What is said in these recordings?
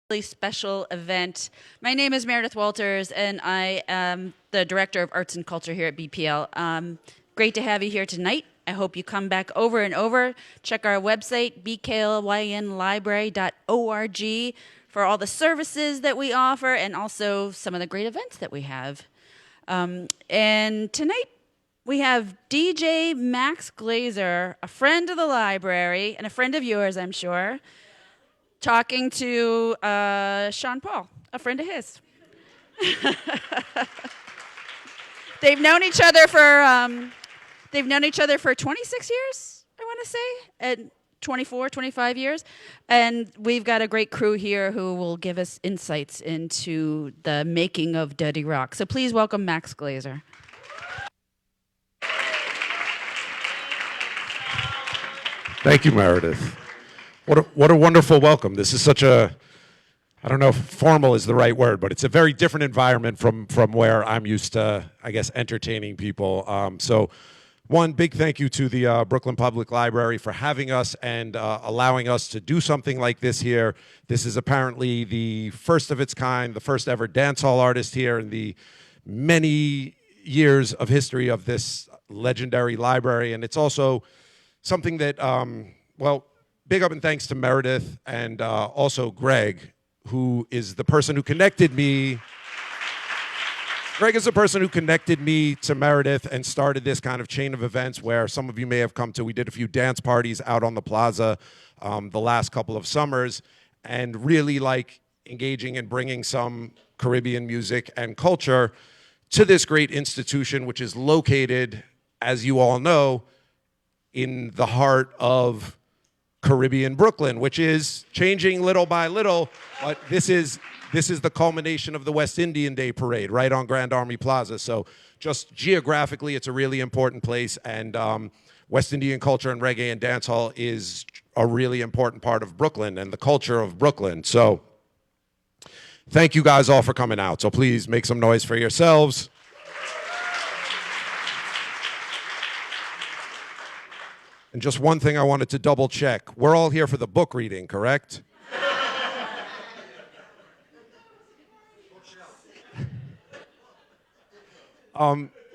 really special event. My name is Meredith Walters, and I am the Director of Arts and Culture here at BPL. Great to have you here tonight. I hope you come back over and over. Check our website, bklynlibrary.org, for all the services that we offer and also some of the great events that we have. And tonight, we have DJ Max Glazer, a friend of the library and a friend of yours, I'm sure, talking to Sean Paul, a friend of his. They've known each other for 26 years, I want to say, and 24, 25 years. And we've got a great crew here who will give us insights into the making of Dirty Rock. So please welcome Max Glazer. Thank you, Meredith. What a wonderful welcome. This is such a, I don't know if formal is the right word, but it's a very different environment from where I'm used to, I guess, entertaining people. So one big thank you to the Brooklyn Public Library for having us and allowing us to do something like this here. This is apparently the first of its kind, the first ever dance hall artist here in the many years of history of this legendary library. And it's also something that, well, big up and thanks to Meredith and also Greg, who is the person who connected me. Greg is the person who connected me to Meredith and started this kind of chain of events where some of you may have come to. We did a few dance parties out on the plaza the last couple of summers and really like engaging and bringing some Caribbean music and culture to this great institution, which is located, as you all know, in the heart of Caribbean Brooklyn, which is changing little by little, but this is the culmination of the West Indian Day Parade right on Grand Army Plaza. So just geographically, it's a really important place, and West Indian culture and reggae and dancehall is a really important part of Brooklyn and the culture of Brooklyn. So thank you guys all for coming out. So please make some noise for yourselves. And just one thing I wanted to double check. We're all here for the book reading, correct?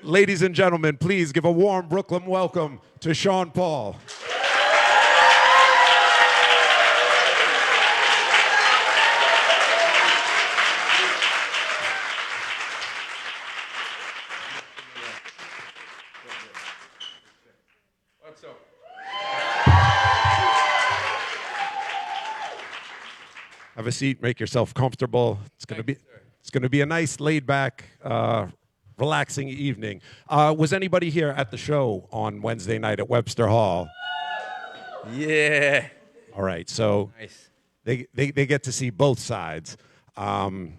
Ladies and gentlemen, please give a warm Brooklyn welcome to Sean Paul. What's up? Have a seat, make yourself comfortable. It's gonna be a nice laid back, relaxing evening. Was anybody here at the show on Wednesday night at Webster Hall? Yeah. All right, so Nice. they get to see both sides of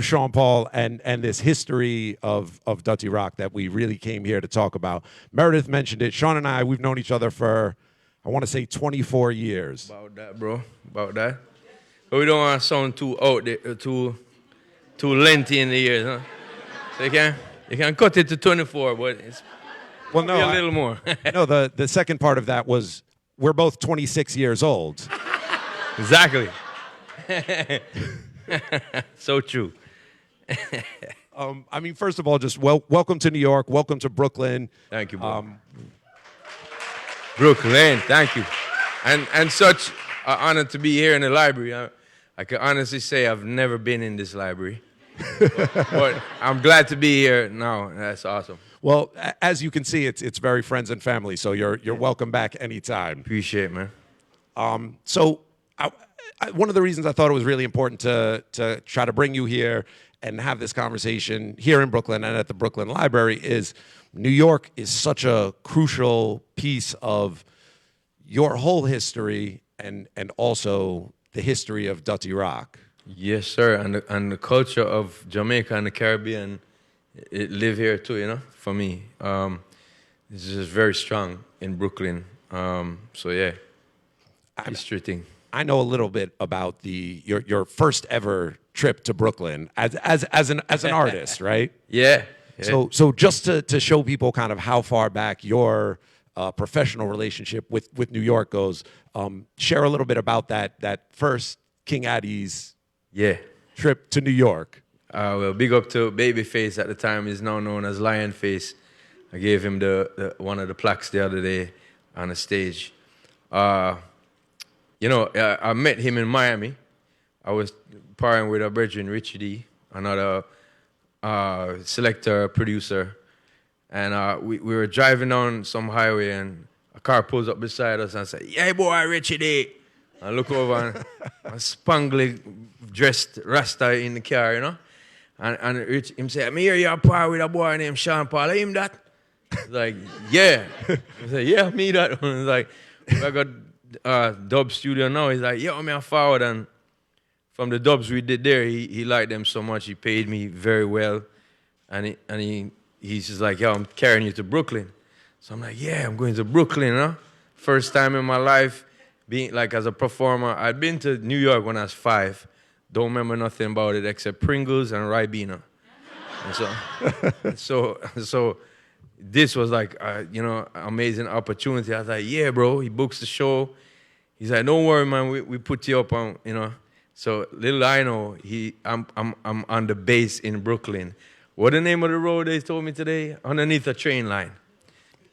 Sean Paul and this history of Dirty Rock that we really came here to talk about. Meredith mentioned it. Sean and I, we've known each other for, I want to say 24 years. About that, bro. About that. But we don't want to sound too out there, too lengthy in the years, huh? So you can cut it to 24, but it's Well, no, a little more. no. The second part of that was we're both 26 years old. Exactly. So true. I mean, first of all, just welcome to New York. Welcome to Brooklyn. Thank you, bro. Brooklyn, thank you. And such an honor to be here in the library. I can honestly say I've never been in this library. but I'm glad to be here now. That's awesome. Well, as you can see, it's very friends and family. So you're welcome back anytime. Appreciate it, man. So one of the reasons I thought it was really important to try to bring you here and have this conversation here in Brooklyn and at the Brooklyn Library is New York is such a crucial piece of your whole history and also the history of Dirty Rock. Yes, sir. And the culture of Jamaica and the Caribbean, it live here too, you know, for me. This is very strong in Brooklyn. So yeah, history thing. I know a little bit about your first ever trip to Brooklyn as an artist, right? Yeah. So just to show people kind of how far back your professional relationship with New York goes, share a little bit about that first King Addy's Yeah. trip to New York. Well, big up to Babyface at the time. He's now known as Lionface. I gave him the one of the plaques the other day on the stage. I met him in Miami. I was partying with a brethren, Richie D, another selector, producer. And we were driving down some highway, and a car pulls up beside us and said, "Yeah, boy, Richie D." I look over and a spangly dressed Rasta in the car, you know? And Rich, him say, "Me hear you a par with a boy named Sean Paul. Are him that?" I was like, "Yeah." I said, "Yeah, me that." I was like, "I got dub studio now." He's like, "Yo, me a forward." And from the dubs we did there, he liked them so much, he paid me very well. And he's just like, "Yo, I'm carrying you to Brooklyn." So I'm like, "Yeah, I'm going to Brooklyn, huh?" First time in my life being like as a performer. I'd been to New York when I was 5. Don't remember nothing about it except Pringles and Ribena. And so this was like, amazing opportunity. I was like, "Yeah, bro." He books the show. He's like, "Don't worry, man. We put you up on, you know." So little I know, I'm on the base in Brooklyn. What the name of the road they told me today? Underneath a train line.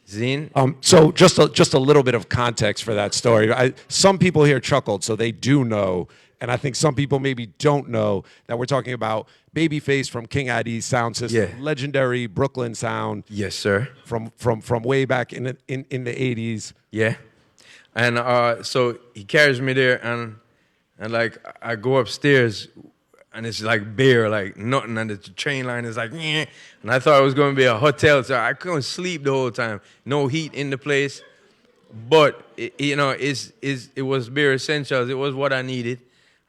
Zine? So just a little bit of context for that story. Some people here chuckled, so they do know, and I think some people maybe don't know that we're talking about Babyface from King Addy's sound system, Yeah. legendary Brooklyn sound. Yes, sir. From way back in the 80s. Yeah. And so he carries me there, and like I go upstairs, and it's like bare, like nothing, and the train line is like, "Nyeh." And I thought it was going to be a hotel, so I couldn't sleep the whole time. No heat in the place, but it was bare essentials. It was what I needed.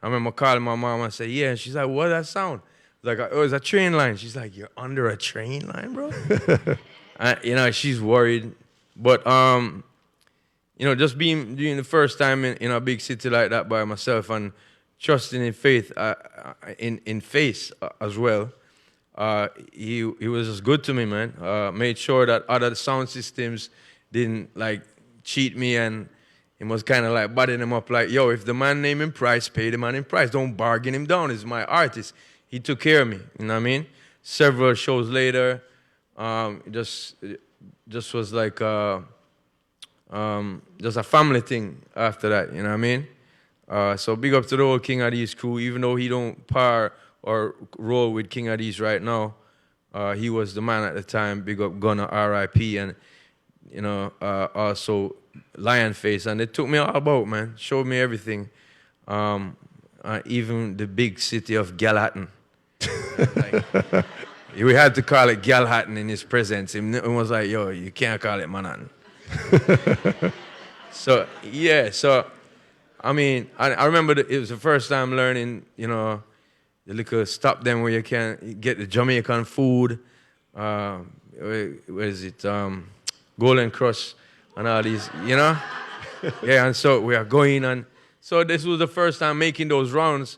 I remember calling my mom and said, "Yeah," and she's like, "What's that sound?" Like, "Oh, it's a train line." She's like, "You're under a train line, bro?" She's worried, but just being the first time in a big city like that by myself and trusting in faith, in faith as well. He was just good to me, man. Made sure that other sound systems didn't like cheat me, and he was kind of like butting him up, like, "Yo, if the man name him price, pay the man in price. Don't bargain him down. He's my artist." He took care of me. You know what I mean? Several shows later, just was like just a family thing after that. You know what I mean? So big up to the whole King Addy's crew. Even though he don't par or roll with King Addy's right now, he was the man at the time. Big up Gunna, R.I.P. And also Lionface. And they took me all about, man. Showed me everything. Even the big city of Galhattan. We had to call it Galhattan in his presence. It was like, "Yo, you can't call it Manhattan." So I mean, I remember it was the first time learning, the little stop them where you can get the Jamaican food. Where is it? Golden Crush and all these, Yeah, and so we are going, and so this was the first time making those rounds,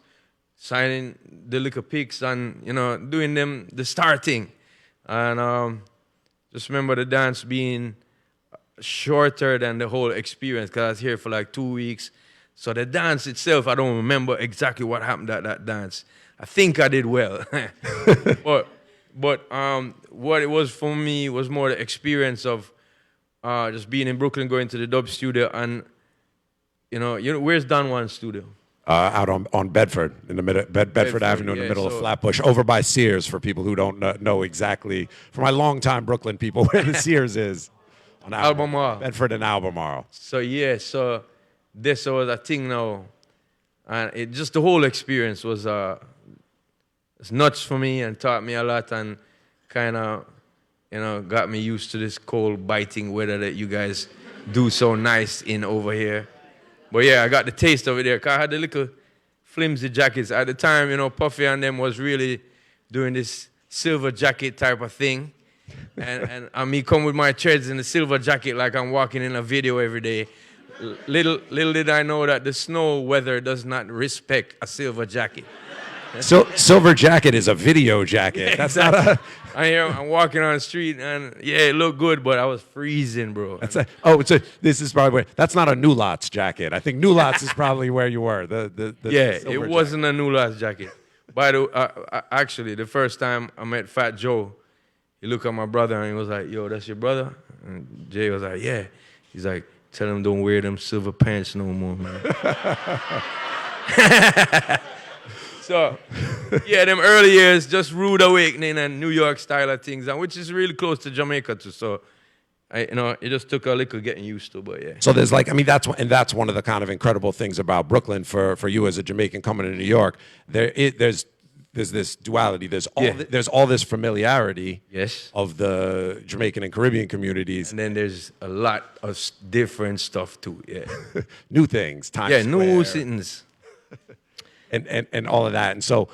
signing the little pics and, doing them, the starting. And just remember the dance being shorter than the whole experience because I was here for like 2 weeks. So the dance itself, I don't remember exactly what happened at that dance. I think I did well. but what it was for me was more the experience of just being in Brooklyn, going to the dub studio, and where's Don Juan's studio? Out on Bedford, in the middle, Bedford Avenue, in the middle of Flatbush, over by Sears, for people who don't know exactly. For my longtime Brooklyn people, where the Sears is. On Albemarle. Bedford and Albemarle. So this was a thing now, and just the whole experience was it's nuts for me and taught me a lot, and kind of got me used to this cold biting weather that you guys do so nice in over here. But yeah, I got the taste of it there, because I had the little flimsy jackets at the time. Puffy and them was really doing this silver jacket type of thing, and me come with my threads in the silver jacket like I'm walking in a video every day. Little did I know that the snow weather does not respect a silver jacket. Silver jacket is a video jacket. That's not a. I'm walking on the street and yeah, it looked good, but I was freezing, bro. This is probably that's not a New Lots jacket. I think New Lots is probably where you were. Yeah, silver it wasn't a New Lots jacket. By the actually, the first time I met Fat Joe, he looked at my brother and he was like, "Yo, that's your brother?" And Jay was like, "Yeah." He's like, "Tell him don't wear them silver pants no more, man." So, yeah, them early years, just rude awakening and New York style of things, and which is really close to Jamaica too. So, it just took a little getting used to, but yeah. So there's that's one of the kind of incredible things about Brooklyn for you as a Jamaican coming to New York. There's this duality. There's all this familiarity. Yes. Of the Jamaican and Caribbean communities, And then there's a lot of different stuff too. Yeah. new things, Times Yeah, Square, new things. and all of that. And so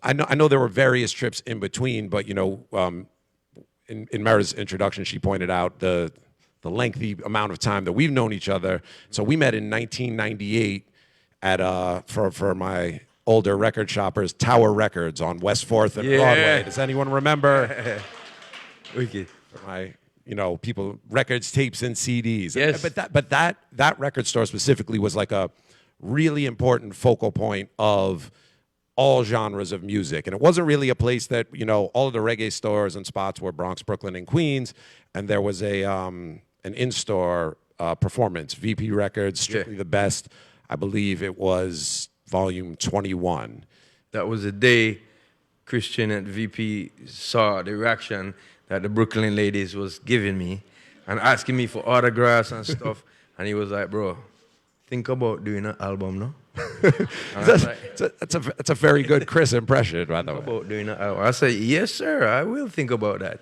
I know there were various trips in between, but in Mara's introduction, she pointed out the lengthy amount of time that we've known each other. So we met in 1998 at for my older record shoppers, Tower Records on West 4th and Broadway. Does anyone remember? Wicked. For my people, records, tapes, and CDs. Yes. But that record store specifically was like a really important focal point of all genres of music. And it wasn't really a place that, all of the reggae stores and spots were Bronx, Brooklyn, and Queens. And there was an in-store performance, VP Records, Strictly the Best. I believe it was volume 21. That was the day Christian at VP saw the reaction that the Brooklyn ladies was giving me and asking me for autographs and stuff. And he was like, "Bro, think about doing an album, no?" That's a very good Chris impression, by the way. About doing an album. I said, "Yes, sir, I will think about that."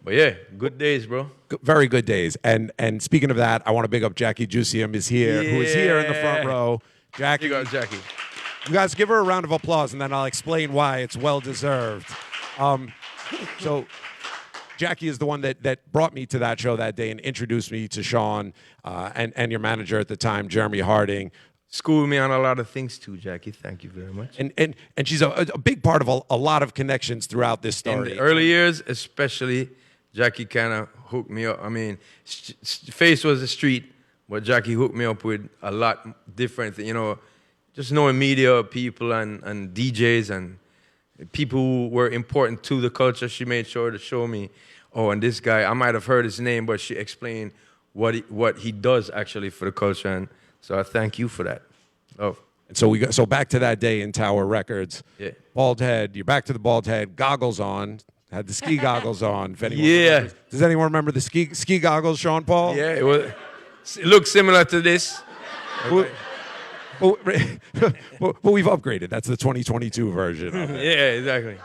But yeah, good days, bro. Very good days. And speaking of that, I want to big up Jackie Jusium who is here in the front row. Jackie. You got Jackie. You guys give her a round of applause, and then I'll explain why it's well-deserved. So Jackie is the one that brought me to that show that day and introduced me to Sean and your manager at the time, Jeremy Harding. Schooled me on a lot of things too, Jackie. Thank you very much. And she's a big part of a lot of connections throughout this story. In the early years, especially, Jackie kind of hooked me up. I mean, Face was the street, but Jackie hooked me up with a lot different, just knowing media people and DJs and people who were important to the culture. She made sure to show me, and this guy, I might have heard his name, but she explained what he does actually for the culture. And so I thank you for that. Oh. And so back to that day in Tower Records. Yeah. Bald head, you're back to the bald head, goggles on. Had the ski goggles on. If anyone remembers. Does anyone remember the ski goggles, Sean Paul? Yeah, it looked similar to this. Okay. But we've upgraded. That's the 2022 version. Yeah, exactly.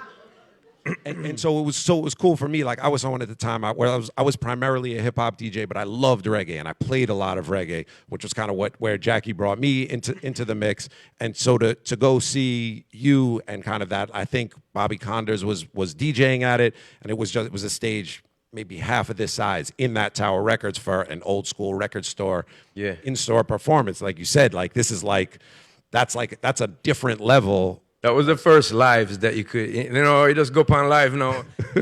And so it was cool for me. Like I was someone at the time where I was primarily a hip hop DJ, but I loved reggae and I played a lot of reggae, which was kind of where Jackie brought me into the mix. And so to go see you and kind of that, I think Bobby Condors was DJing at it, and it was a stage maybe half of this size in that Tower Records for an old school record store in-store performance. Like you said, like this is that's a different level. That was the first lives that you could, you just go on live,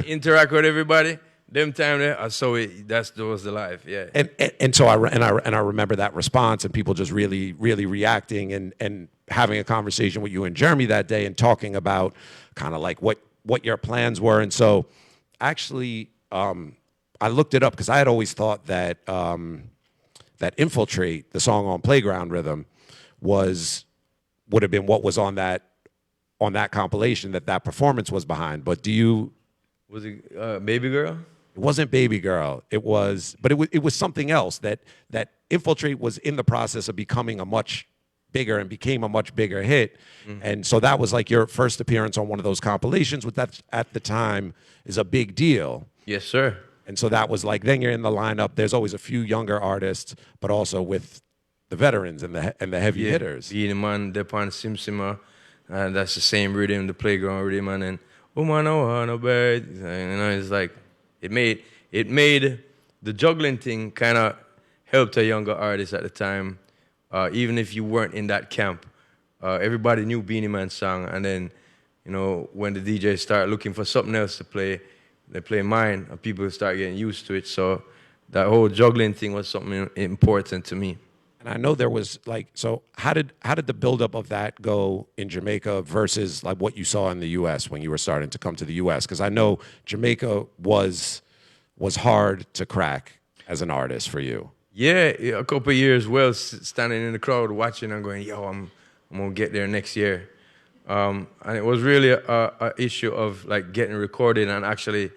interact with everybody. Them time there, I saw it. That was the live, yeah. And so I remember that response and people just really, really reacting and having a conversation with you and Jeremy that day and talking about kind of like what your plans were. And so actually, I looked it up because I had always thought that that Infiltrate, the song on Playground Rhythm, would have been what was on that compilation that performance was behind. But was it Baby Girl? It wasn't Baby Girl. It was something else that Infiltrate was in the process of becoming a much bigger and became a much bigger hit. Mm-hmm. And so that was like your first appearance on one of those compilations, which that at the time is a big deal. Yes, sir. And so that was like, then you're in the lineup. There's always a few younger artists, but also with the veterans and the heavy hitters. Beenie Man, Depan Sim Simmer, and that's the same rhythm, the Playground Rhythm, and then Woman, no bird. It's like it made the juggling thing kind of helped a younger artist at the time, even if you weren't in that camp, everybody knew Beanie Man's song, and then, you know, when the DJ start looking for something else to play, they play mine, and people start getting used to it. So that whole juggling thing was something important to me. And I know there was like, so how did the buildup of that go in Jamaica versus like what you saw in the U.S. when you were starting to come to the U.S.? Because I know Jamaica was hard to crack as an artist for you. Yeah, a couple of years, well, standing in the crowd watching and going, yo, I'm gonna get there next year. And it was really a issue of like getting recorded and actually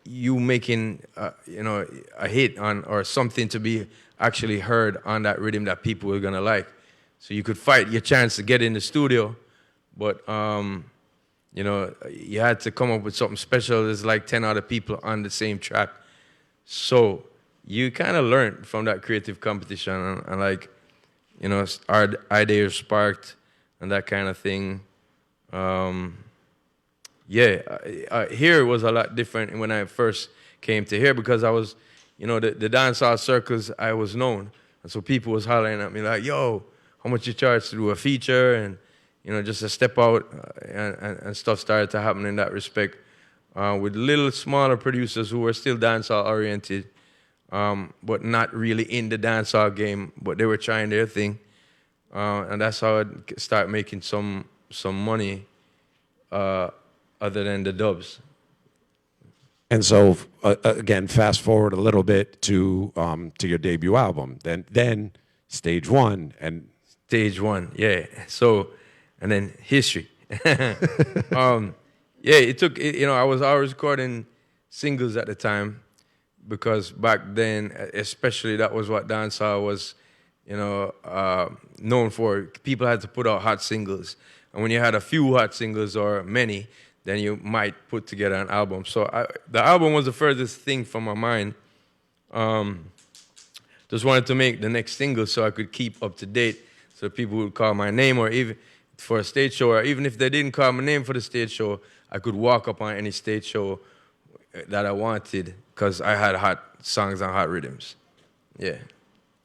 you making, you know, a hit on or something to be actually heard on that rhythm that people were gonna like. So you could fight your chance to get in the studio, but you know, you had to come up with something special. There's like 10 other people on the same track. So you kind of learned from that creative competition and like, you know, our ideas sparked and that kind of thing. Here was a lot different when I first came to here because I was, you know, the dancehall circles, I was known. And so people was hollering at me like, yo, how much you charge to do a feature? And, you know, just to step out and stuff started to happen in that respect with little smaller producers who were still dancehall oriented, but not really in the dancehall game, but they were trying their thing. And that's how I started making some money other than the dubs. And so again, fast forward a little bit to your debut album, then Stage One and Stage One, yeah. So, and then history. Yeah, it took, you know, I was always recording singles at the time because back then, especially that was what dancehall was, you know, known for. People had to put out hot singles. And when you had a few hot singles or many, then you might put together an album. So the album was the furthest thing from my mind. Just wanted to make the next single so I could keep up to date so people would call my name or even for a stage show, or even if they didn't call my name for the stage show, I could walk up on any stage show that I wanted because I had hot songs and hot rhythms. Yeah.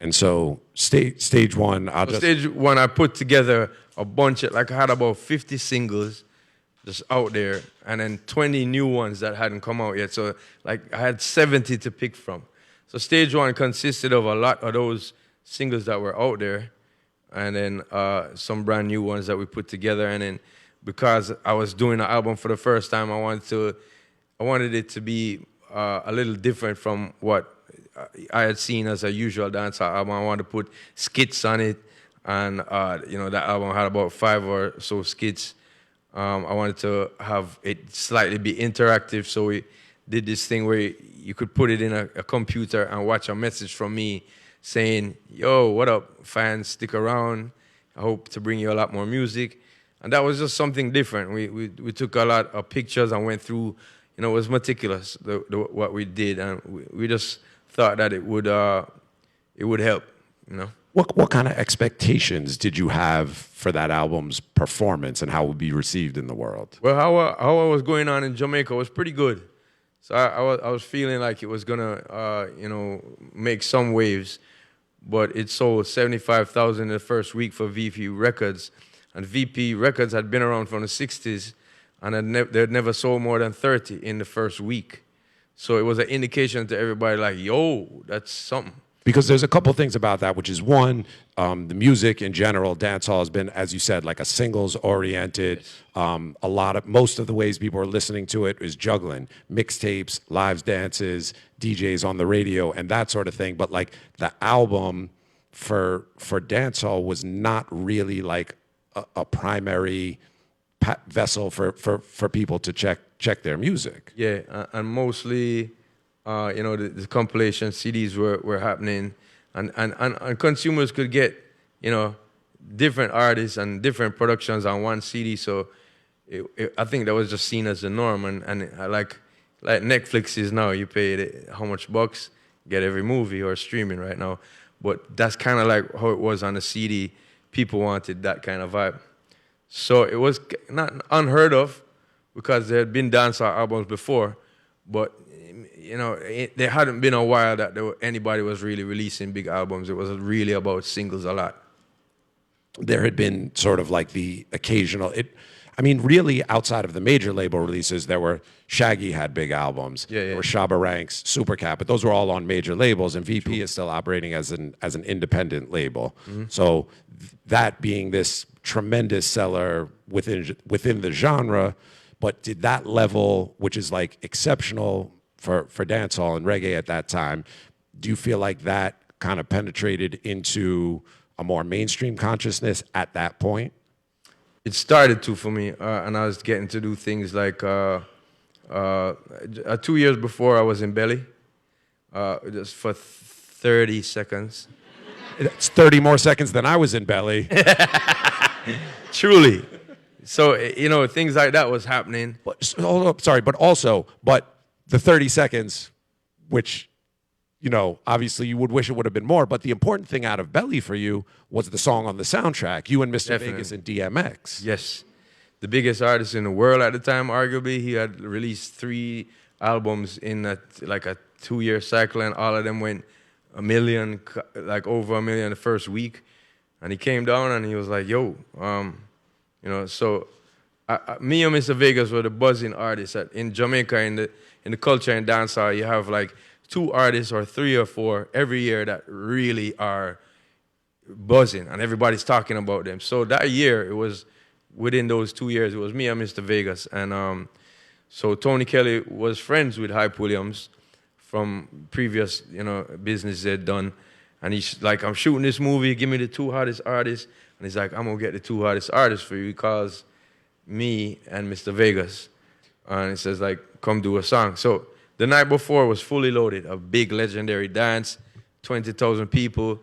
And so stage one, Stage one, I put together a bunch of, like I had about 50 singles just out there and then 20 new ones that hadn't come out yet. So like I had 70 to pick from. So stage one consisted of a lot of those singles that were out there and then some brand new ones that we put together. And then because I was doing an album for the first time, I wanted it to be a little different from what I had seen as a usual dancehall album. I wanted to put skits on it, and you know, that album had about 5 or so skits. I wanted to have it slightly be interactive, so we did this thing where you could put it in a computer and watch a message from me saying, yo, what up, fans, stick around. I hope to bring you a lot more music. And that was just something different. We took a lot of pictures and went through, you know, it was meticulous, what we did. And we just thought that it would help, you know. What kind of expectations did you have for that album's performance and how it would be received in the world? Well, how I was going on in Jamaica was pretty good. So I was feeling like it was gonna, you know, make some waves, but it sold 75,000 in the first week for VP Records, and VP Records had been around from the 60s, and they'd never sold more than 30 in the first week. So it was an indication to everybody like, yo, that's something. Because there's a couple things about that, which is one, the music in general, dancehall has been, as you said, like a singles oriented. Most of the ways people are listening to it is juggling, mixtapes, live dances, DJs on the radio, and that sort of thing. But like the album for dancehall was not really like a primary vessel for people to check their music. Yeah, and mostly. You know, the compilation CDs were happening, and consumers could get, you know, different artists and different productions on one CD. So I think that was just seen as the norm. And like Netflix is now, you pay how much bucks, get every movie or streaming right now. But that's kind of like how it was on the CD. People wanted that kind of vibe. So it was not unheard of because there had been dancehall albums before, but you know, there hadn't been a while that anybody was really releasing big albums. It was really about singles a lot. there had been sort of like the occasional I mean, really outside of the major label releases, there were Shaggy had big albums. Yeah, yeah. There were Shabba Ranks, Supercat, but those were all on major labels, and VP is still operating as an independent label. So that being this tremendous seller within the genre, but did that level, which is like exceptional for dancehall and reggae at that time, do you feel like that kind of penetrated into a more mainstream consciousness at that point? It started to for me, and I was getting to do things like 2 years before I was in Belly, just for 30 seconds. It's 30 more seconds than I was in Belly. Truly. So, things like that was happening. Hold up, sorry, but the 30 seconds, which, obviously you would wish it would have been more, but the important thing out of Belly for you was the song on the soundtrack, you and Mr. Definitely. Vegas and DMX. Yes. The biggest artist in the world at the time, arguably. He had released 3 albums in a 2-year cycle, and all of them went a million, like over a million the first week. And he came down and he was like, yo, so me and Mr. Vegas were the buzzing artists. In Jamaica, in the culture and dancehall, you have like 2 artists or 3 or 4 every year that really are buzzing, and everybody's talking about them. So that year, it was within those 2 years, it was me and Mr. Vegas, and so Tony Kelly was friends with Hype Williams from previous, business they'd done, and he's like, I'm shooting this movie, give me the 2 hottest artists, and he's like, I'm gonna get the 2 hottest artists for you, because me and Mr. Vegas, and he says like, come do a song. So the night before was Fully Loaded, a big legendary dance, 20,000 people.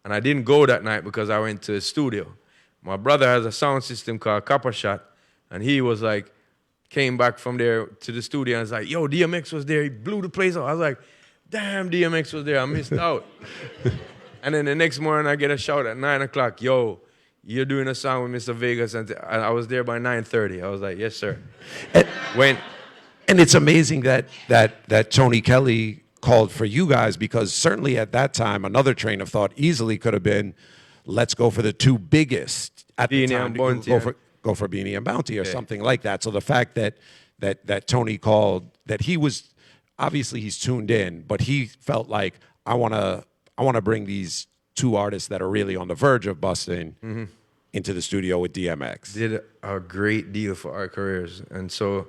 And I didn't go that night because I went to the studio. My brother has a sound system called Copper Shot, and he was like, came back from there to the studio and was like, yo, DMX was there, he blew the place up. I was like, damn, DMX was there, I missed out. And then the next morning I get a shout at 9 o'clock, yo, you're doing a song with Mr. Vegas, and I was there by 9:30. I was like, yes, sir. And it's amazing that Tony Kelly called for you guys, because certainly at that time, another train of thought easily could have been, let's go for the 2 biggest at the Beanie time. and Bounty, Go for Beanie and Bounty or something like that. So the fact that Tony called, that he was, obviously he's tuned in, but he felt like, I want to bring these 2 artists that are really on the verge of busting into the studio with DMX. Did a great deal for our careers. And so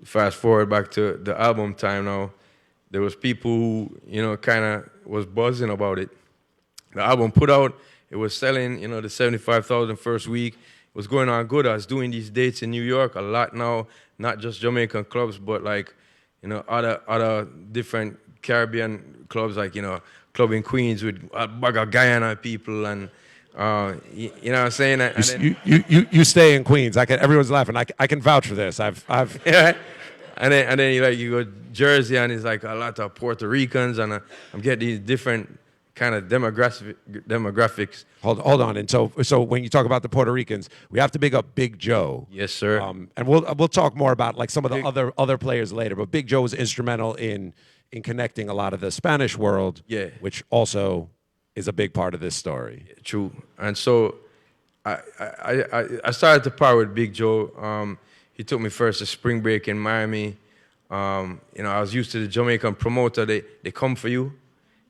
fast forward back to the album time now, there was people who, kind of was buzzing about it. The album put out, it was selling, the 75,000 first week. It was going on good. I was doing these dates in New York a lot now, not just Jamaican clubs, but like, other different Caribbean clubs, like, Club in Queens with a bag of Guyana people, and you know what I'm saying? And then, You stay in Queens. Everyone's laughing. I can vouch for this. I've yeah. And then you go Jersey, and it's like a lot of Puerto Ricans, and I'm getting these different kind of demographics. Hold on. And so when you talk about the Puerto Ricans, we have to big up Big Joe. Yes, sir. And we'll talk more about like some of the other players later. But Big Joe was instrumental in connecting a lot of the Spanish world, which also is a big part of this story. True. And so I started to par with Big Joe. He took me first to spring break in Miami. I was used to the Jamaican promoter. They come for you.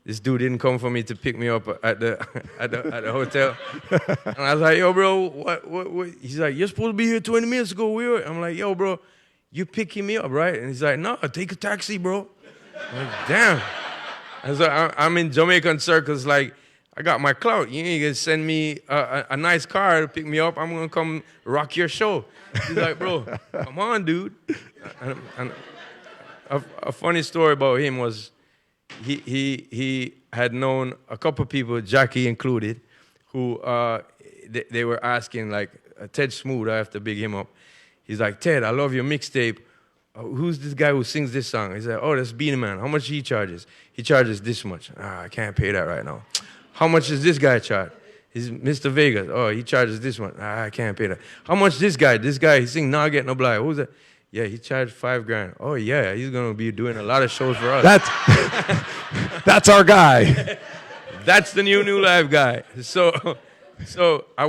This dude didn't come for me to pick me up at the hotel. And I was like, yo, bro, what? He's like, you're supposed to be here 20 minutes ago. I'm like, yo, bro, you picking me up, right? And he's like, no, take a taxi, bro. I'm like, damn. And so I'm in Jamaican circles, like, I got my clout. You ain't gonna send me a nice car to pick me up. I'm gonna come rock your show. He's like, bro, come on, dude. And a funny story about him was he had known a couple of people, Jackie included, who they were asking, like, Ted Smooth, I have to big him up. He's like, Ted, I love your mixtape. Who's this guy who sings this song? He's like, oh, that's Beanie Man. How much he charges? He charges this much. I can't pay that right now. How much does this guy charge? He's Mr. Vegas. Oh, he charges this much. I can't pay that. How much this guy? This guy, he sing Nah Get No Blind. Who's that? Yeah, he charged $5,000. Oh, yeah, he's going to be doing a lot of shows for us. That's our guy. That's the new live guy. So So I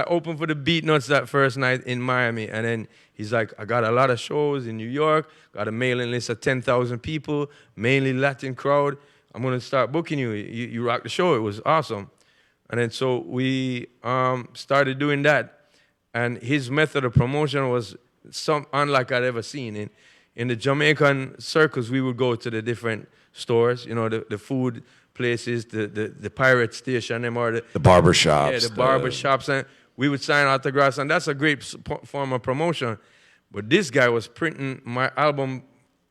opened for the Beatnuts that first night in Miami, and then he's like, I got a lot of shows in New York, got a mailing list of 10,000 people, mainly Latin crowd. I'm gonna start booking you. You rock the show. It was awesome. And then so we started doing that, and his method of promotion was some unlike I'd ever seen. In the Jamaican circles, we would go to the different stores, you know, the food places, the pirate station, them or The barber shops. yeah, the barber shops, and we would sign autographs, and that's a great form of promotion. But this guy was printing my album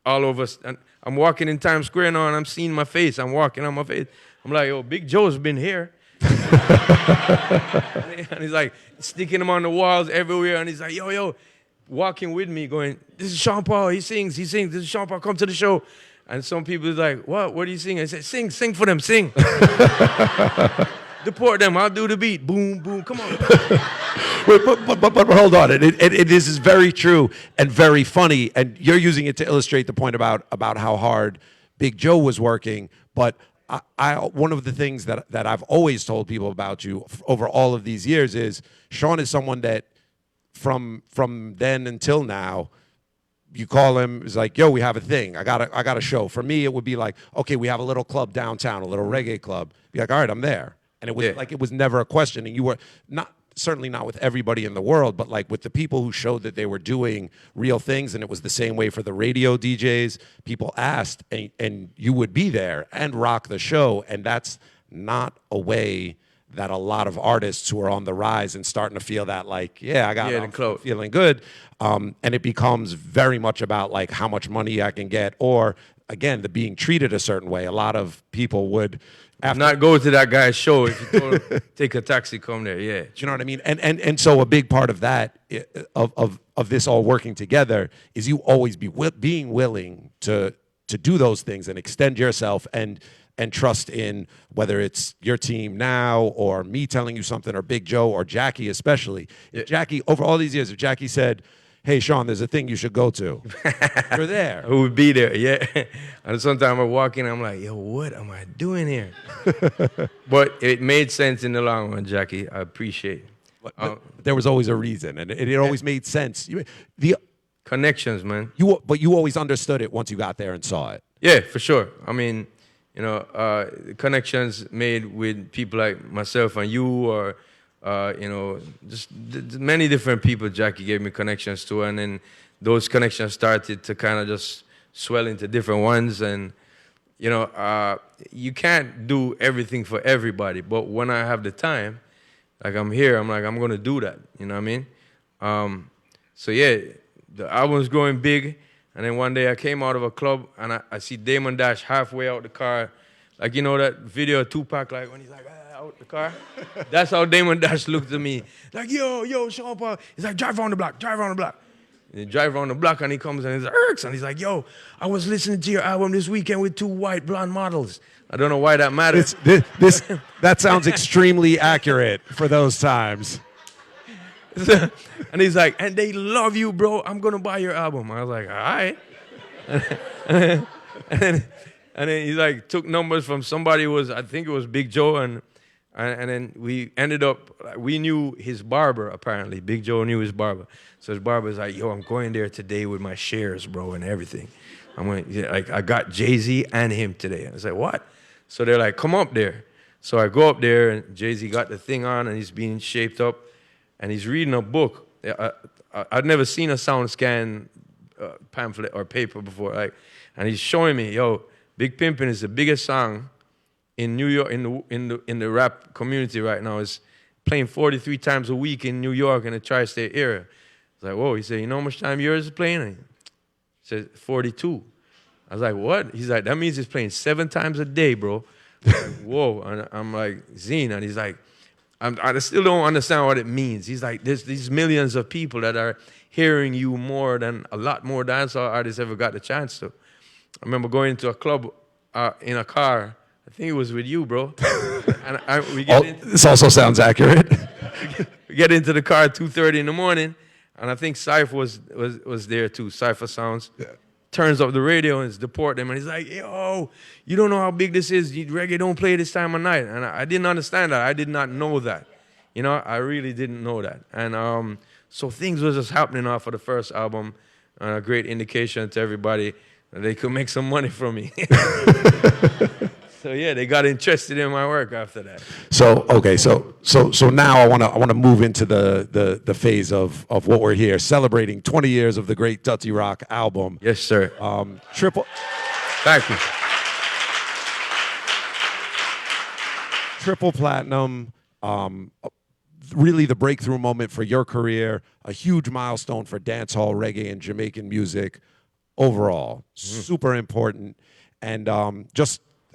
all over, and I'm walking in Times Square now, and I'm seeing my face. I'm walking on my face. I'm like, oh, Big Joe's been here. And he's like sticking them on the walls everywhere, and he's like, yo, walking with me, going, this is Sean Paul. He sings. This is Sean Paul. Come to the show. And some people is like, what? What are you singing? I said, sing for them, sing. Deport them. I'll do the beat. Boom, boom. Come on. Wait, but hold on. This is very true and very funny, and you're using it to illustrate the point about how hard Big Joe was working. But I one of the things that I've always told people about you over all of these years is Sean is someone that from then until now, you call him, it's like, yo, we have a thing. I got a show. For me, it would be like, okay, we have a little club downtown, a little reggae club. Be like, all right, I'm there. And it was like, it was never a question. And you were certainly not with everybody in the world, but like with the people who showed that they were doing real things. And it was the same way for the radio DJs. People asked, and you would be there and rock the show. And that's not a way that a lot of artists who are on the rise and starting to feel that like, yeah, I'm feeling good. And it becomes very much about like how much money I can get, or again, the being treated a certain way. A lot of people would not go to that guy's show if you told him, take a taxi, come there. Yeah. Do you know what I mean? And so a big part of that, of this all working together, is you always being willing to do those things and extend yourself and trust in whether it's your team now or me telling you something or Big Joe or Jackie especially. If Jackie, over all these years, if Jackie said, hey, Sean, there's a thing you should go to, you're there. Who would be there, yeah. And sometimes I walk in, I'm like, yo, what am I doing here? But it made sense in the long run, Jackie. I appreciate it. But there was always a reason, and it always made sense. Connections, man. But you always understood it once you got there and saw it. Yeah, for sure. I mean, you know, connections made with people like myself and you, or you know, just many different people Jackie gave me connections to, and then those connections started to kind of just swell into different ones. And you know, you can't do everything for everybody, but when I have the time, like I'm here, I'm like, I'm gonna do that. You know what I mean? So yeah, the album's growing big. And then one day I came out of a club and I see Damon Dash halfway out the car. Like, you know that video of Tupac, like when he's like, out the car? That's how Damon Dash looked at me. Like, yo, Sean Paul. He's like, drive around the block. And he drive around the block and he comes and he's like, Erks. And he's like, yo, I was listening to your album this weekend with 2 white blonde models. I don't know why that matters. That sounds extremely accurate for those times. And he's like, and they love you, bro. I'm going to buy your album. I was like, all right. and then he's like, took numbers from somebody who was, I think it was Big Joe. And then we ended up, we knew his barber, apparently. Big Joe knew his barber. So his barber's like, yo, I'm going there today with my shares, bro, and everything. I got Jay-Z and him today. I was like, what? So they're like, come up there. So I go up there, and Jay-Z got the thing on, and he's being shaped up. And he's reading a book. I'd never seen a SoundScan pamphlet or paper before. And he's showing me, yo, Big Pimpin' is the biggest song in New York, in the rap community right now. It's playing 43 times a week in New York in the tri-state area. I was like, whoa. He said, you know how much time yours is playing? He said, 42. I was like, what? He's like, that means it's playing 7 times a day, bro. Like, whoa. And I'm like, Zine. And he's like, I still don't understand what it means. He's like, there's these millions of people that are hearing you more than a lot more dancehall artists ever got the chance to. I remember going into a club in a car. I think it was with you, bro. And this also sounds accurate. We get into the car at 2:30 in the morning, and I think Cypher was there too. Cypher Sounds. Yeah. Turns up the radio and deport them, and he's like, yo, you don't know how big this is. Reggae don't play this time of night. And I didn't understand that. I did not know that. You know, I really didn't know that. And so things was just happening off of the first album, and a great indication to everybody that they could make some money from me. So yeah, they got interested in my work after that. So okay, so now I want to move into the phase of what we're here celebrating 20 years of the great Dirty Rock album. Yes, sir. Triple Thank you. triple platinum. Really the breakthrough moment for your career, a huge milestone for dancehall, reggae, and Jamaican music overall. Super important. And I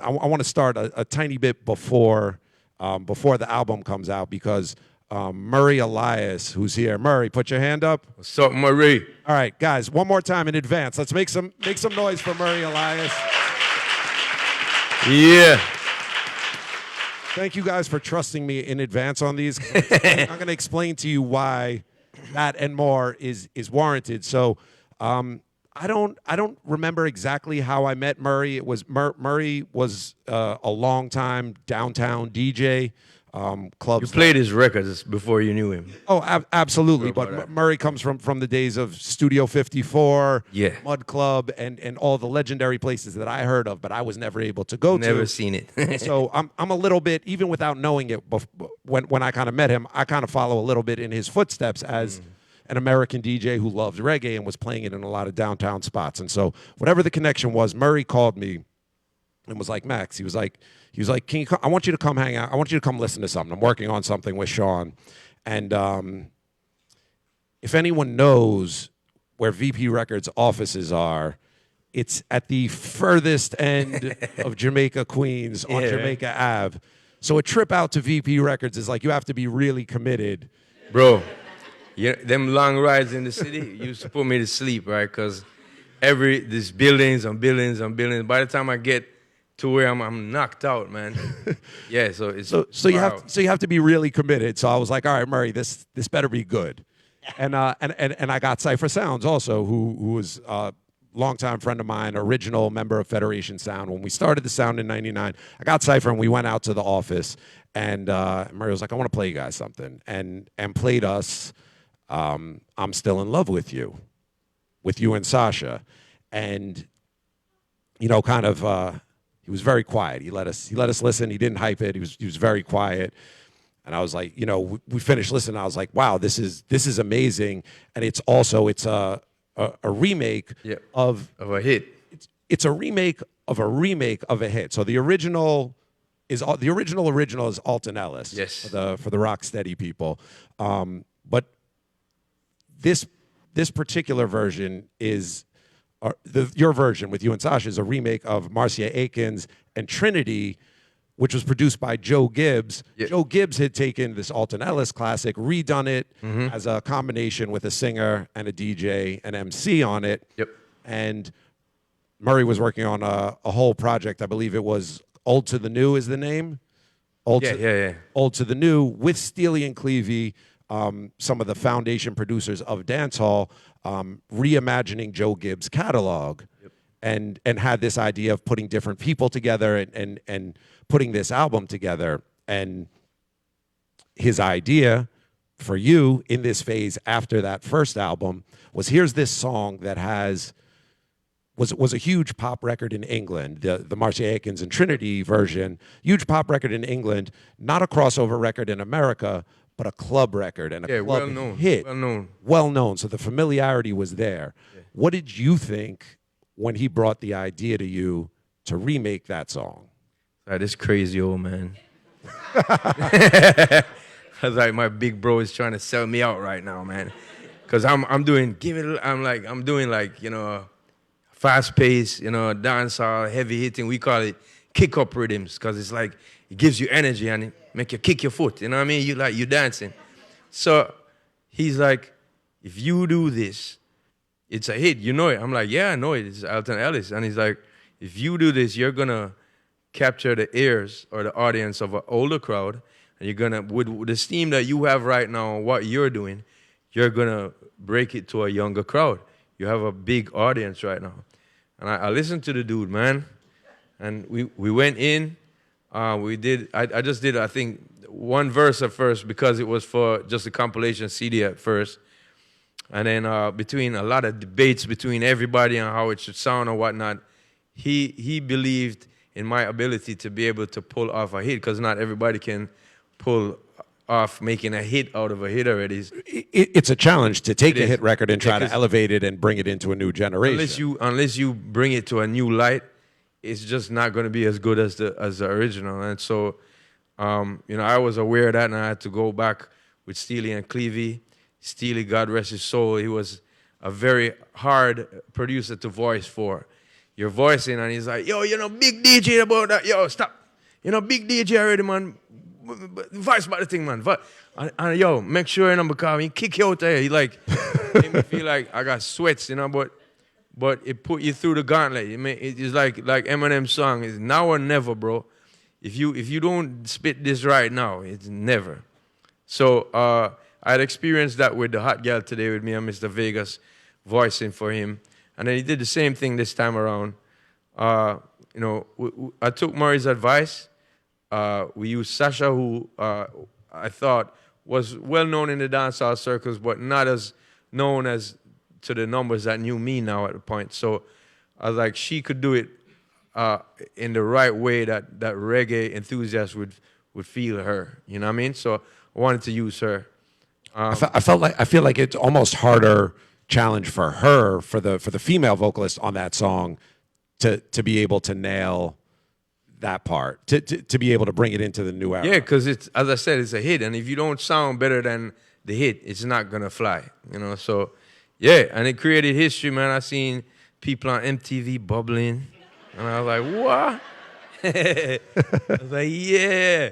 want to start a tiny bit before the album comes out because Murray Elias, who's here. Murray, put your hand up. What's up, Marie? All right, guys, one more time in advance. Let's make some noise for Murray Elias. Yeah. Thank you guys for trusting me in advance on these. I'm going to explain to you why that and more is warranted. So I don't remember exactly how I met Murray. It was Murray was a long time downtown DJ. Clubs. You played his records before you knew him. Oh, absolutely. About But that. Murray comes from the days of Studio 54, Yeah. Mud Club, and all the legendary places that I heard of, but I was never able to go to. Never seen it. So I'm a little bit, even without knowing it, when I kind of met him, I kind of follow a little bit in his footsteps as an American DJ who loved reggae and was playing it in a lot of downtown spots. And so whatever the connection was, Murray called me and was like, Max, he was like, can you come, I want you to come hang out. I want you to come listen to something. I'm working on something with Sean. And if anyone knows where VP Records offices are, it's at the furthest end of Jamaica, Queens on Yeah, Jamaica Ave. So a trip out to VP Records is like, you have to be really committed. Bro, yeah, them long rides in the city used to put me to sleep, right? Because there's buildings and buildings and buildings. By the time I get to where I'm knocked out, man. Yeah, so it's So you have to be really committed. So I was like, all right, Murray, this better be good. And I got Cypher Sounds also, who was a longtime friend of mine, original member of Federation Sound. When we started the Sound in '99, I got Cypher and we went out to the office. And Murray was like, I want to play you guys something, and played us I'm Still in Love with You and Sasha. And kind of. He was very quiet. He let us listen. He didn't hype it. He was very quiet. And I was like, we finished listening. I was like, wow, this is amazing. And it's a remake of a hit. It's a remake of a hit. So the original is Alton Ellis. Yes. For the Rocksteady people. But this particular version is. Your version with you and Sasha is a remake of Marcia Aikens and Trinity, which was produced by Joe Gibbs. Yep. Joe Gibbs had taken this Alton Ellis classic, redone it as a combination with a singer and a DJ and MC on it. Yep. And Murray was working on a whole project. I believe it was Old to the New is the name. Old to the New with Steely and Clevie, some of the foundation producers of dancehall, reimagining Joe Gibbs' catalog, and had this idea of putting different people together and putting this album together. And his idea for you in this phase after that first album was, here's this song that was a huge pop record in England, the Marcia Aikens and Trinity version, huge pop record in England, not a crossover record in America, but a club record and a club hit. Well known. So the familiarity was there. Yeah. What did you think when he brought the idea to you to remake that song? This crazy old man. I was like, my big bro is trying to sell me out right now, man. Because I'm doing fast pace, dancehall, heavy hitting. We call it kick up rhythms because it's like it gives you energy and it make you kick your foot. You know what I mean? You dancing. So he's like, if you do this, it's a hit. You know it. I'm like, yeah, I know it. It's Alton Ellis. And he's like, if you do this, you're gonna capture the ears or the audience of an older crowd, and you're gonna, with the steam that you have right now, what you're doing, you're gonna break it to a younger crowd. You have a big audience right now. And I listened to the dude, man. And we went in. I just did, I think, one verse at first because it was for just a compilation CD at first. And then between a lot of debates between everybody on how it should sound or whatnot, he believed in my ability to be able to pull off a hit, because not everybody can pull off making a hit out of a hit already. It's a challenge to take It a is. hit record and try to Because elevate it and bring it into a new generation. Unless you bring it to a new light, it's just not going to be as good as the original. And so, I was aware of that, and I had to go back with Steely and Clevie. Steely, God rest his soul, he was a very hard producer to voice for. You're voicing, and he's like, yo, big DJ about that. Yo, stop. Big DJ already, man. Voice about the thing, man. And yo, make sure, because he kick you out there. He like, made me feel like I got sweats, but it put you through the gauntlet. It's like Eminem's song is now or never, bro. If you don't spit this right now, it's never. So I had experienced that with the Hot Gal today with me and Mr. Vegas voicing for him. And then he did the same thing this time around. I took Murray's advice. We used Sasha, who I thought was well known in the dancehall circles, but not as known as to the numbers that knew me now at the point. So I was like, she could do it in the right way that reggae enthusiasts would feel her. You know what I mean? So I wanted to use her. I feel like it's almost harder challenge for her, for the female vocalist on that song, to be able to nail that part, to be able to bring it into the new era. Yeah, because it's, as I said, it's a hit, and if you don't sound better than the hit, it's not gonna fly. So yeah, and it created history, man. I seen people on MTV bubbling, and I was like, what? I was like, yeah.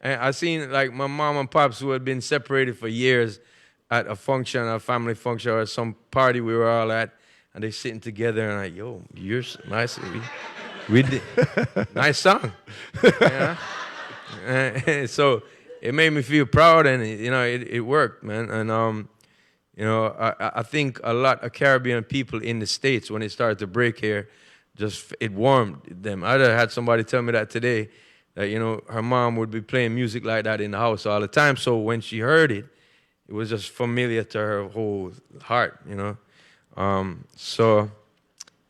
And I seen like my mom and pops, who had been separated for years, at a function, a family function, or some party we were all at, and they sitting together, and like, yo, you're nice. We did nice song. So it made me feel proud, and it worked, man. And I think a lot of Caribbean people in the States, when it started to break here, it warmed them. I had somebody tell me that today, that her mom would be playing music like that in the house all the time. So when she heard it, it was just familiar to her whole heart. So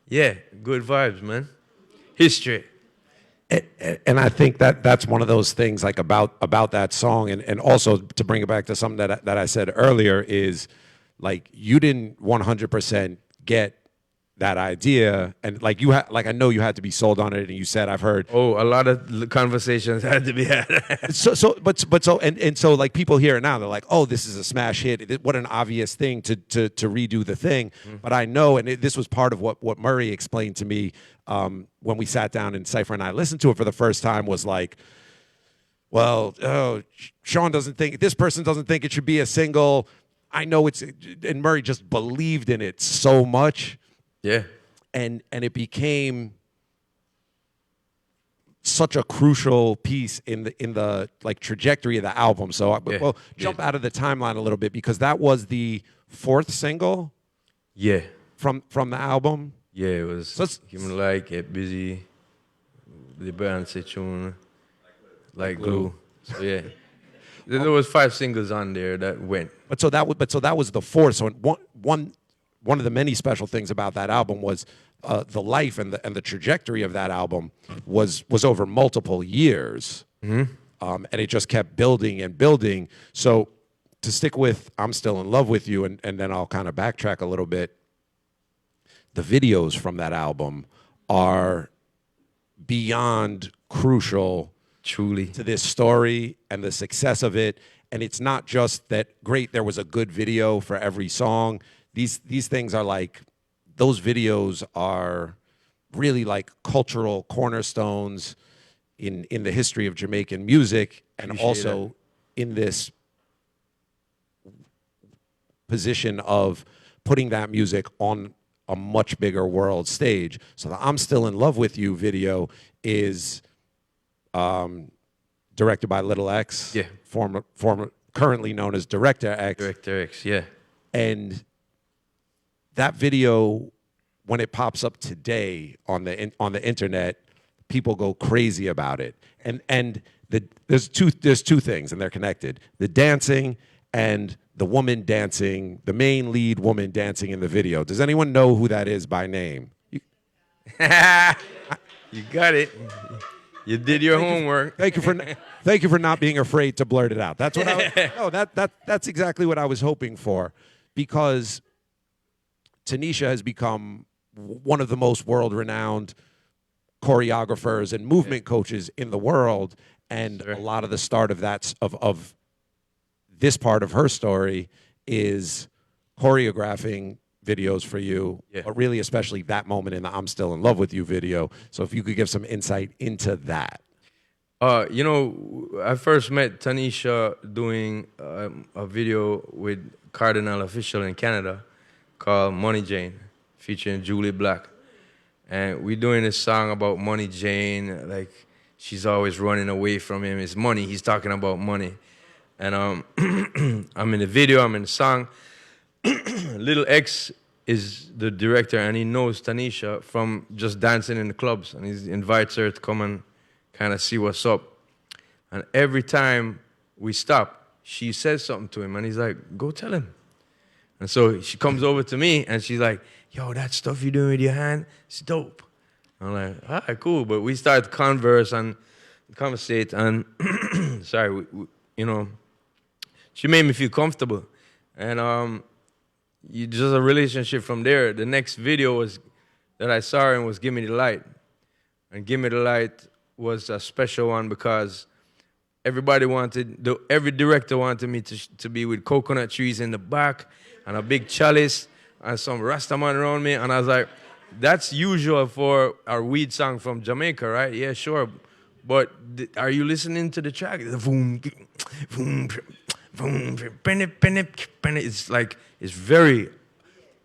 yeah, good vibes, man. History. And I think that's one of those things, like about that song, and also to bring it back to something that I said earlier, is like you didn't 100% get that idea, and like I know you had to be sold on it, and you said, I've heard, a lot of conversations had to be had. so like people hear it now, they're like, oh, this is a smash hit. What an obvious thing to redo the thing. Mm-hmm. But I know, and this was part of what Murray explained to me when we sat down and Cypher and I listened to it for the first time, was like, well, Sean doesn't think, this person doesn't think it should be a single. I know and Murray just believed in it so much. Yeah. And it became such a crucial piece in the like trajectory of the album. So we'll jump out of the timeline a little bit, because that was the 4th single. Yeah. From the album. Yeah, it was Human Like, Get Busy, The Band Tune, Like Glue. So yeah. There was 5 singles on there that went. But so that was the 4th. So one of the many special things about that album was the life and the trajectory of that album was over multiple years. Mm-hmm. And it just kept building and building. So to stick with I'm Still in Love with You, and then I'll kind of backtrack a little bit. The videos from that album are beyond crucial, truly, to this story and the success of it. And it's not just that, great, there was a good video for every song. These things are like, those videos are really like cultural cornerstones in the history of Jamaican music, and also in this position of putting that music on a much bigger world stage. So the I'm Still in Love with You video is directed by Little X, former currently known as Director X. Director X, yeah. And that video, when it pops up today on the internet, people go crazy about it. And there's two things, and they're connected: the dancing and the woman dancing, the main lead woman dancing in the video. Does anyone know who that is by name? You got it. You did your homework. Thank you for not being afraid to blurt it out. That's what that's exactly what I was hoping for, because Tanisha has become one of the most world-renowned choreographers and movement coaches in the world, and a lot of the start of that of this part of her story is choreographing videos for you, but really especially that moment in the "I'm Still in Love with You" video. So if you could give some insight into that. You know, I first met Tanisha doing a video with Cardinal Official in Canada called Money Jane, featuring Julie Black. And we're doing this song about Money Jane, like she's always running away from him. It's money, he's talking about money. And I'm in the video, I'm in the song. Little X is the director, and he knows Tanisha from just dancing in the clubs, and he invites her to come and kind of see what's up. And every time we stop, she says something to him, and he's like, go tell him. And so she comes over to me, and she's like, yo, that stuff you're doing with your hand, it's dope. I'm like, all right, cool. But we start to conversate, and sorry, you know, she made me feel comfortable. And just a relationship from there. The next video was that I saw her in was Give Me the Light. And Give Me the Light was a special one because every director wanted me to be with coconut trees in the back and a big chalice and some Rastaman around me. And I was like, that's usual for our weed song from Jamaica, right? Yeah, sure. But are you listening to the track? The boom, boom, boom, it's like, it's very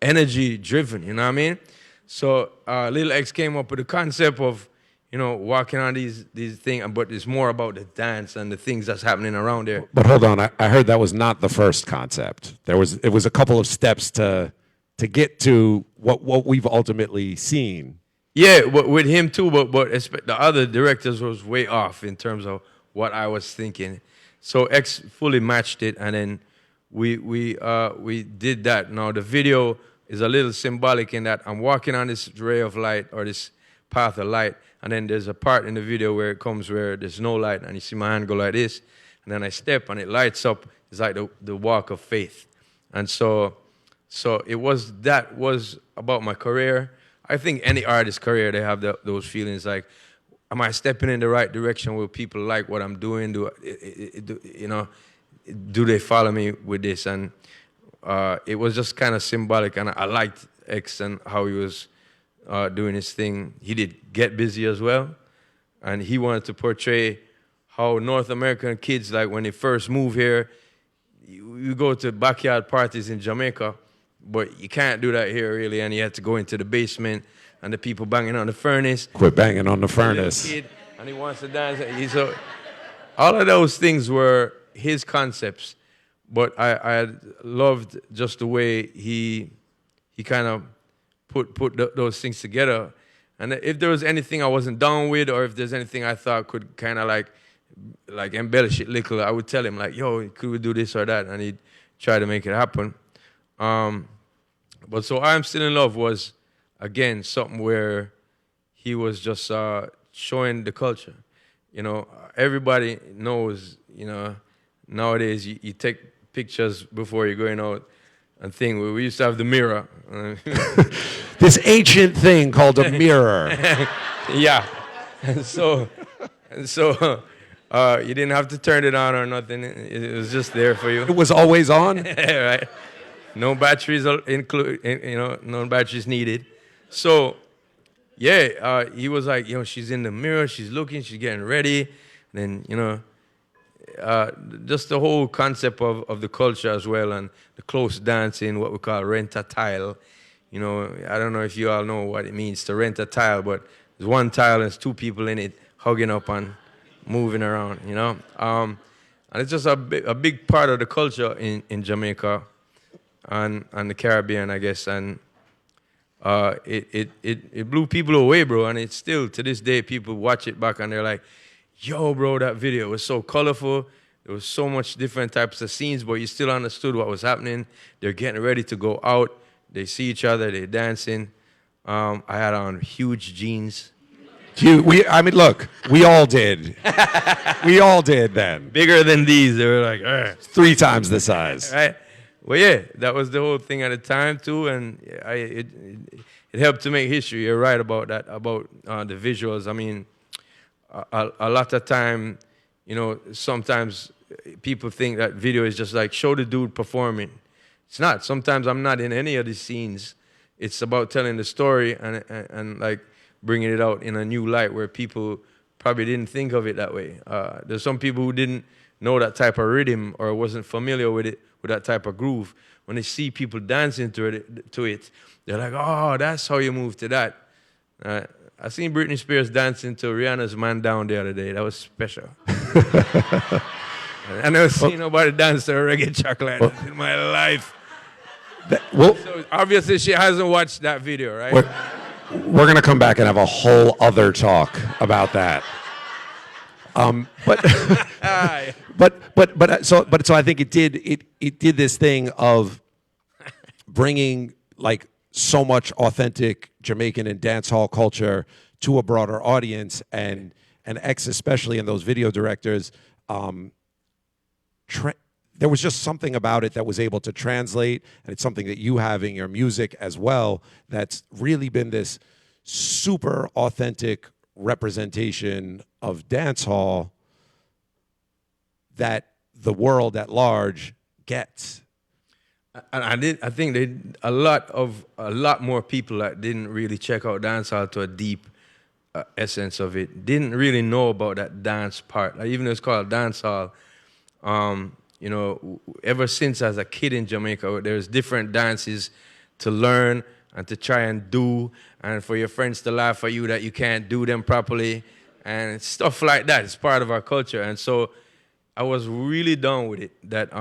energy driven, you know what I mean? So Lil X came up with the concept of, you know, walking on these things, but it's more about the dance and the things that's happening around there. But hold on, I heard that was not the first concept. It was a couple of steps to get to what we've ultimately seen. Yeah, with him too, but the other directors was way off in terms of what I was thinking. So X fully matched it, and then we did that. Now the video is a little symbolic in that I'm walking on this ray of light or this path of light, and then there's a part in the video where it comes where there's no light, and you see my hand go like this, and then I step and it lights up. It's like the walk of faith, and so it was about my career. I think any artist's career, they have those feelings like, am I stepping in the right direction? Will people like what I'm doing? Do they follow me with this? And it was just kind of symbolic, and I liked X and how he was doing his thing. He did Get Busy as well, and he wanted to portray how North American kids, like when they first move here, you go to backyard parties in Jamaica, but you can't do that here really, and you have to go into the basement and the people banging on the furnace. Quit banging on the furnace. Kid, and he wants to dance. So all of those things were his concepts, but I loved just the way he kind of put those things together. And if there was anything I wasn't down with, or if there's anything I thought could kind of like embellish it a little, I would tell him like, yo, could we do this or that? And he'd try to make it happen. But so I'm Still in Love was, again, something where he was just showing the culture. You know, everybody knows, you know, nowadays you take pictures before you're going out and thing. We used to have the mirror. This ancient thing called a mirror. Yeah. And so you didn't have to turn it on or nothing. It was just there for you. It was always on? Right. No batteries no batteries needed. So, yeah, he was like, you know, she's in the mirror, she's looking, she's getting ready. And then, you know, just the whole concept of the culture as well, and the close dancing, what we call rent-a-tile. You know, I don't know if you all know what it means to rent a tile, but there's one tile and there's two people in it hugging up and moving around, you know. And it's just a big part of the culture in Jamaica and the Caribbean, I guess. And it blew people away, bro. And it's still, to this day, people watch it back and they're like, yo, bro, that video was so colorful. There was so much different types of scenes, but you still understood what was happening. They're getting ready to go out. They see each other. They're dancing. I had on huge jeans. I mean, look, we all did. We all did then. Bigger than these. They were like, ugh. 3 times the size. Right? Well, yeah, that was the whole thing at the time, too. And it helped to make history. You're right about that, about the visuals. I mean, a lot of time, you know, sometimes people think that video is just like show the dude performing. It's not. Sometimes I'm not in any of these scenes. It's about telling the story and like bringing it out in a new light where people probably didn't think of it that way. There's some people who didn't know that type of rhythm or wasn't familiar with it, with that type of groove. When they see people dancing to it, they're like, oh, that's how you move to that. I seen Britney Spears dancing to Rihanna's Man Down the other day. That was special. I never seen nobody dance to a reggae chocolate in my life. So obviously she hasn't watched that video, right? We're going to come back and have a whole other talk about that. So I think it did this thing of bringing like so much authentic Jamaican and dancehall culture to a broader audience, and X, especially, and those video directors, there was just something about it that was able to translate, and it's something that you have in your music as well that's really been this super authentic representation of dancehall that the world at large gets. And I think a lot more people that didn't really check out dancehall to a deep essence of it didn't really know about that dance part. Like, even though it's called dancehall, you know, ever since as a kid in Jamaica, there's different dances to learn and to try and do, and for your friends to laugh at you that you can't do them properly, and stuff like that. It's part of our culture, and so I was really down with it that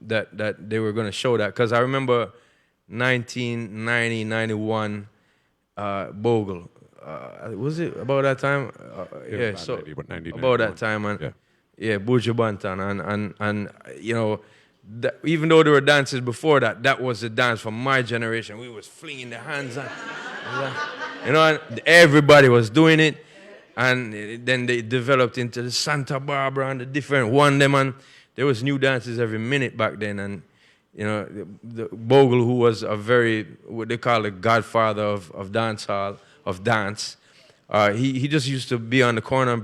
that they were going to show that, because I remember 1990, 91, Bogle. Was it about that time? Yeah, so about that time, and yeah, Buju Banton, and you know, even though there were dances before that, that was the dance from my generation. We was flinging the hands, you know, and everybody was doing it. And then they developed into the Santa Barbara and the different one them, and there was new dances every minute back then. And you know, the Bogle, who was a very, what they call the godfather of dancehall, of dance, he just used to be on the corner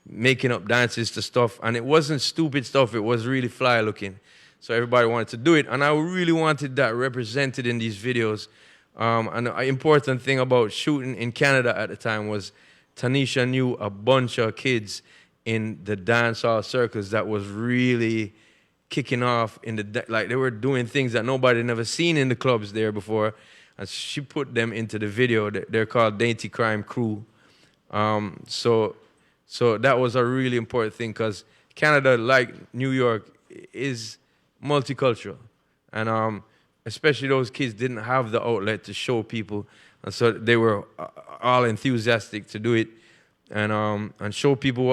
making up dances to stuff, and it wasn't stupid stuff. It was really fly looking, so everybody wanted to do it, and I really wanted that represented in these videos. And the important thing about shooting in Canada at the time was Tanisha knew a bunch of kids in the dancehall circles that was really kicking off like they were doing things that nobody had never seen in the clubs there before, and she put them into the video. They're called Dainty Crime Crew. So that was a really important thing, because Canada, like New York, is multicultural, and especially those kids didn't have the outlet to show people. And so they were all enthusiastic to do it, and show people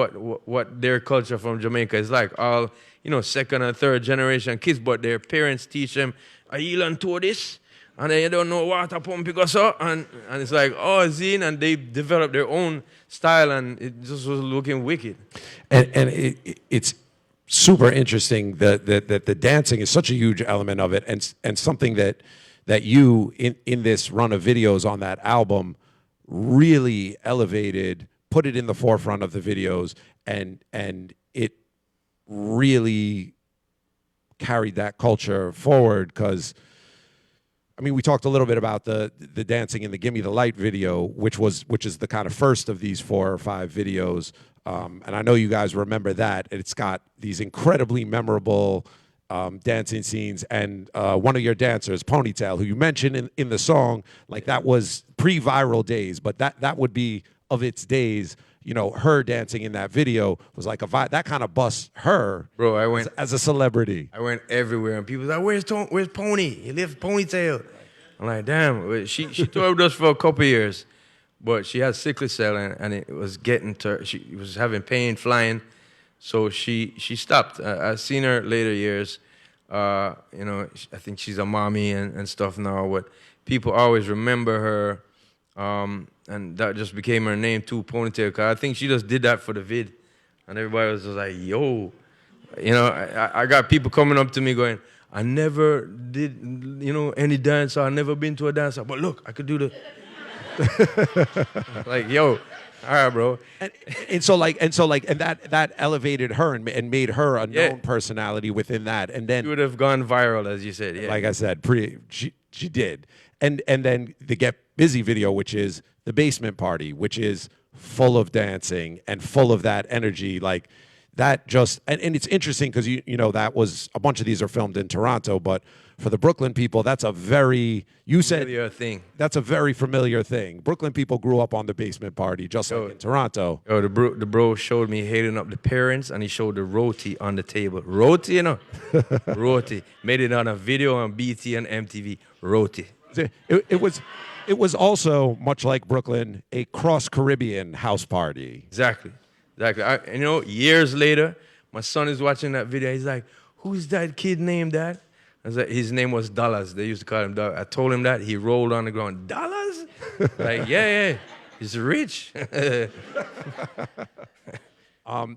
what their culture from Jamaica is like. All, you know, second and third generation kids, but their parents teach them, you learn to this, and they don't know water pump because so, and it's like, oh, zine, and they developed their own style, and it just was looking wicked. And it's super interesting that the dancing is such a huge element of it, and something that you, in this run of videos on that album, really elevated, put it in the forefront of the videos, and it really carried that culture forward. Because, I mean, we talked a little bit about the dancing in the Gimme the Light video, which is the kind of first of these 4 or 5 videos, and I know you guys remember that. It's got these incredibly memorable dancing scenes, and one of your dancers, Ponytail, who you mentioned in the song, like that was pre-viral days, but that would be of its days. You know, her dancing in that video was like that kind of bust her, bro. I went as a celebrity. I went everywhere, and people were like, "Where's Pony? He left Ponytail." I'm like, damn. She toured with us for a couple years, but she had sickle cell and it was getting to her. She was having pain flying, so she stopped. I've seen her later years. You know, I think she's a mommy and stuff now. But people always remember her, and that just became her name too, Ponytail. 'Cause I think she just did that for the vid, and everybody was just like, "Yo," you know. I got people coming up to me going, "I never did, you know, any dance. I never been to a dance, but look, I could do the." Like, yo, all right, bro. And that elevated her and made her a known personality within that. And then You would have gone viral, as you said. Yeah. like I said, she did. And then the Get Busy video, which is the basement party, which is full of dancing and full of that energy, like that just and it's interesting because you know that was a bunch of these are filmed in Toronto, but for the Brooklyn people, that's a very Familiar thing. that's a very familiar thing. Brooklyn people grew up on the basement party, just like in Toronto. Yo, the bro showed me hating up the parents, and he showed the roti on the table. Roti, you know, roti. Made it on a video on BT and MTV. Roti. It was also much like Brooklyn, a cross Caribbean house party. Exactly. You know, years later, my son is watching that video. He's like, "Who's that kid named that?" I was like, his name was Dollars. They used to call him Dollars. I told him that. He rolled on the ground. Dollars? Like, yeah. He's rich. And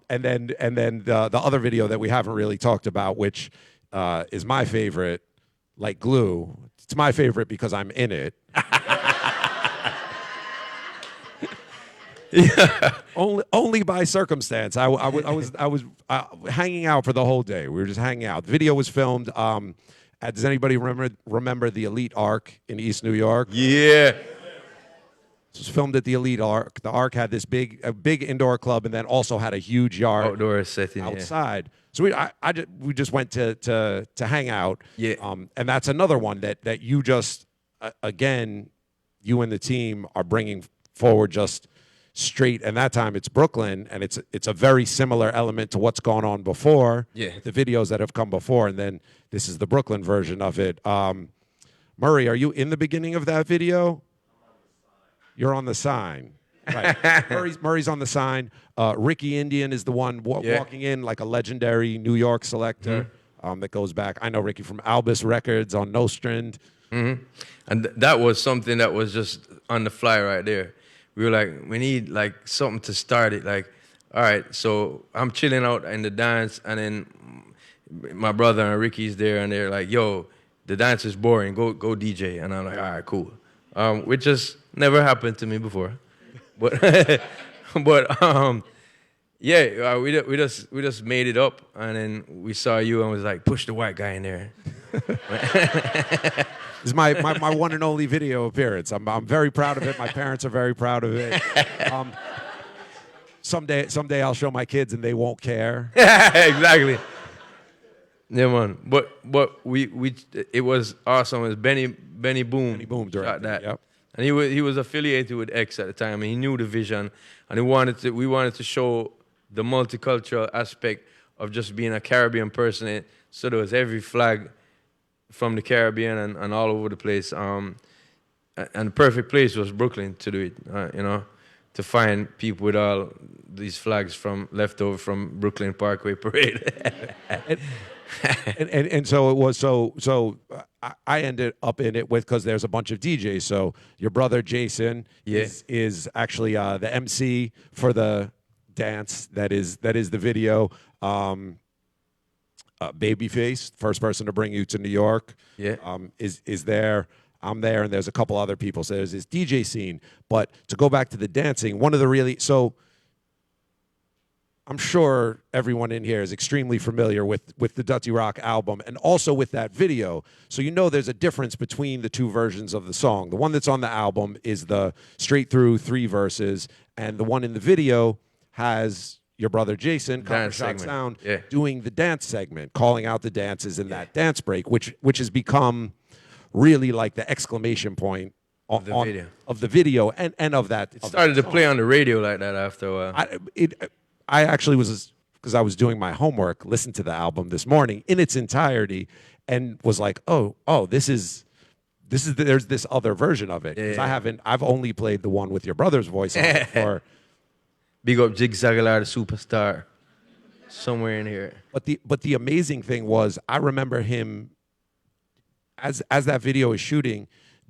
then the other video that we haven't really talked about, which is my favorite, like glue. It's my favorite because I'm in it. Only by circumstance. I was hanging out for the whole day. We were just hanging out. The video was filmed. Does anybody remember the Elite Arc in East New York? Yeah. It was filmed at the Elite Arc. The Arc had this big indoor club, and then also had a huge yard Outdoor setting. outside. So we just went to hang out. Yeah. And that's another one that you just again, you and the team are bringing forward just straight. And that time it's Brooklyn, and it's a very similar element to what's gone on before. Yeah. The videos that have come before, and then this is the Brooklyn version of it. Murray, are you in the beginning of that video? You're on the sign. Right. Murray's on the sign. Ricky Indian is the one walking in like a legendary New York selector that goes back. I know Ricky from Albus Records on Nostrand. Mm-hmm. And that was something that was just on the fly right there. We were like, we need like something to start it. Like, all right, so I'm chilling out in the dance, and then my brother and Ricky's there, and they're like, yo, the dance is boring. Go DJ. And I'm like, all right, cool. Which just never happened to me before. But yeah, we just made it up, and then we saw you and was like, push the white guy in there. This is my one and only video appearance. I'm very proud of it. My parents are very proud of it. Someday I'll show my kids and they won't care. Exactly. Yeah, man. But it was awesome. It was Benny Boom. Benny Boom directed that. Yep. And he was affiliated with X at the time, and he knew the vision, and we wanted to show the multicultural aspect of just being a Caribbean person. So there was every flag from the Caribbean and all over the place. And the perfect place was Brooklyn to do it, you know, to find people with all these flags left over from Brooklyn Parkway Parade. and so it was so I ended up in it because there's a bunch of DJs. So your brother Jason is actually the MC for the dance that is the video. Babyface, first person to bring you to New York, is there. I'm there, and there's a couple other people. So there's this DJ scene. But to go back to the dancing, one of the I'm sure everyone in here is extremely familiar with the Dirty Rock album and also with that video. So you know there's a difference between the two versions of the song. The one that's on the album is the straight through 3 verses, and the one in the video has your brother Jason, Copper Shot Sound, doing the dance segment, calling out the dances in that dance break, which has become really like the exclamation point of the video and of that. It started to play on the radio like that after a while. I actually was, because I was doing my homework, listened to the album this morning in its entirety and was like, oh, this is there's this other version of it. 'Cause I've only played the one with your brother's voice on it for. Big up Jig Zaglar, the superstar, somewhere in here. But the amazing thing was, I remember him as that video is shooting,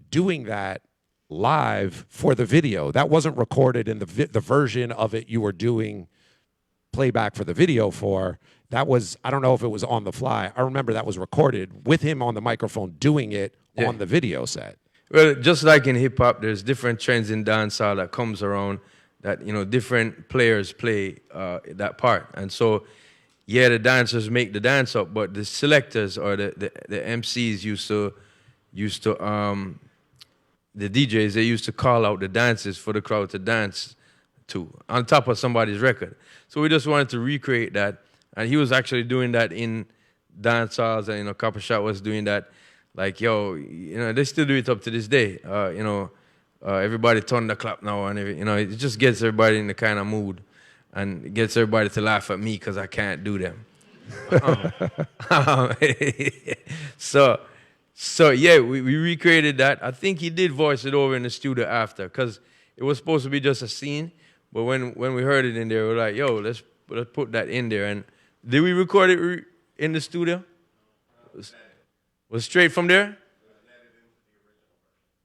doing that live for the video. That wasn't recorded in the version of it you were doing playback for the video for. That was, I don't know if it was on the fly. I remember that was recorded with him on the microphone doing it on the video set. Well, just like in hip hop, there's different trends in dancehall that comes around that, different players play that part. And so, yeah, the dancers make the dance up, but the selectors or the MCs used to the DJs, they used to call out the dances for the crowd to dance to on top of somebody's record. So we just wanted to recreate that. And he was actually doing that in dance halls, and Copper Shot was doing that. Like, they still do it up to this day. Everybody turn the clap now, and it just gets everybody in the kind of mood, and it gets everybody to laugh at me because I can't do them. So yeah, we recreated that. I think he did voice it over in the studio after, because it was supposed to be just a scene. But when we heard it in there, we were like, yo, let's put that in there. And did we record it in the studio? Was straight from there?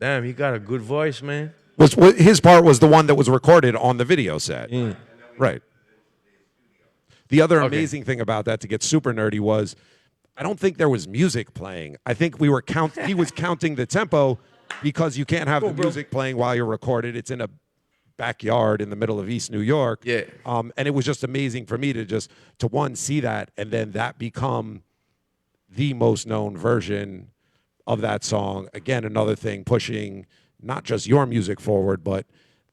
Damn, he got a good voice, man. His part was the one that was recorded on the video set. Right. The other amazing thing about that, to get super nerdy, was I don't think there was music playing. I think he was counting the tempo, because you can't have the music playing while you're recorded. It's in a backyard in the middle of East New York. Yeah. And it was just amazing for me to one, see that, and then that become the most known version of that song. Again, another thing pushing not just your music forward, but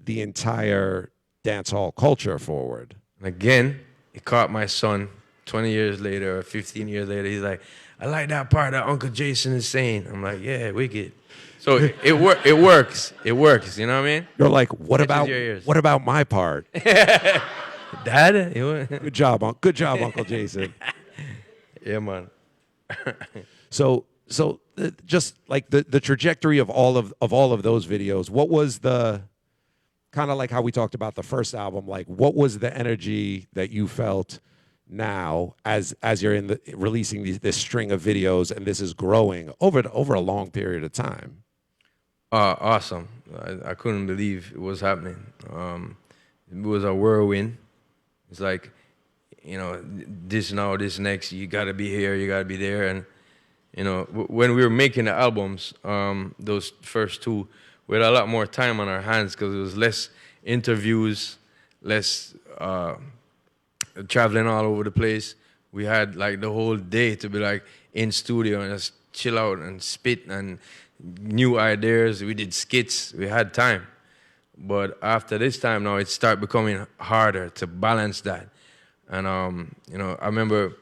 the entire dancehall culture forward. Again, it caught my son 20 years later or 15 years later. He's like, I like that part that Uncle Jason is saying. I'm like, yeah, wicked. So it works. It works. You know what I mean? You're like, what about my part? Dad? Good job, Uncle Jason. Yeah, man. So just like the trajectory of all of those videos, what was the kind of like how we talked about the first album? Like, what was the energy that you felt now as you're releasing this string of videos, and this is growing over a long period of time? Awesome. I couldn't believe it was happening. It was a whirlwind. It's like, this now, this next, you got to be here, you got to be there. And, when we were making the albums, those first two, we had a lot more time on our hands because it was less interviews, less traveling all over the place. We had like the whole day to be like in studio and just chill out and spit and new ideas. We did skits. We had time. But after this time now, it started becoming harder to balance that. And, I remember,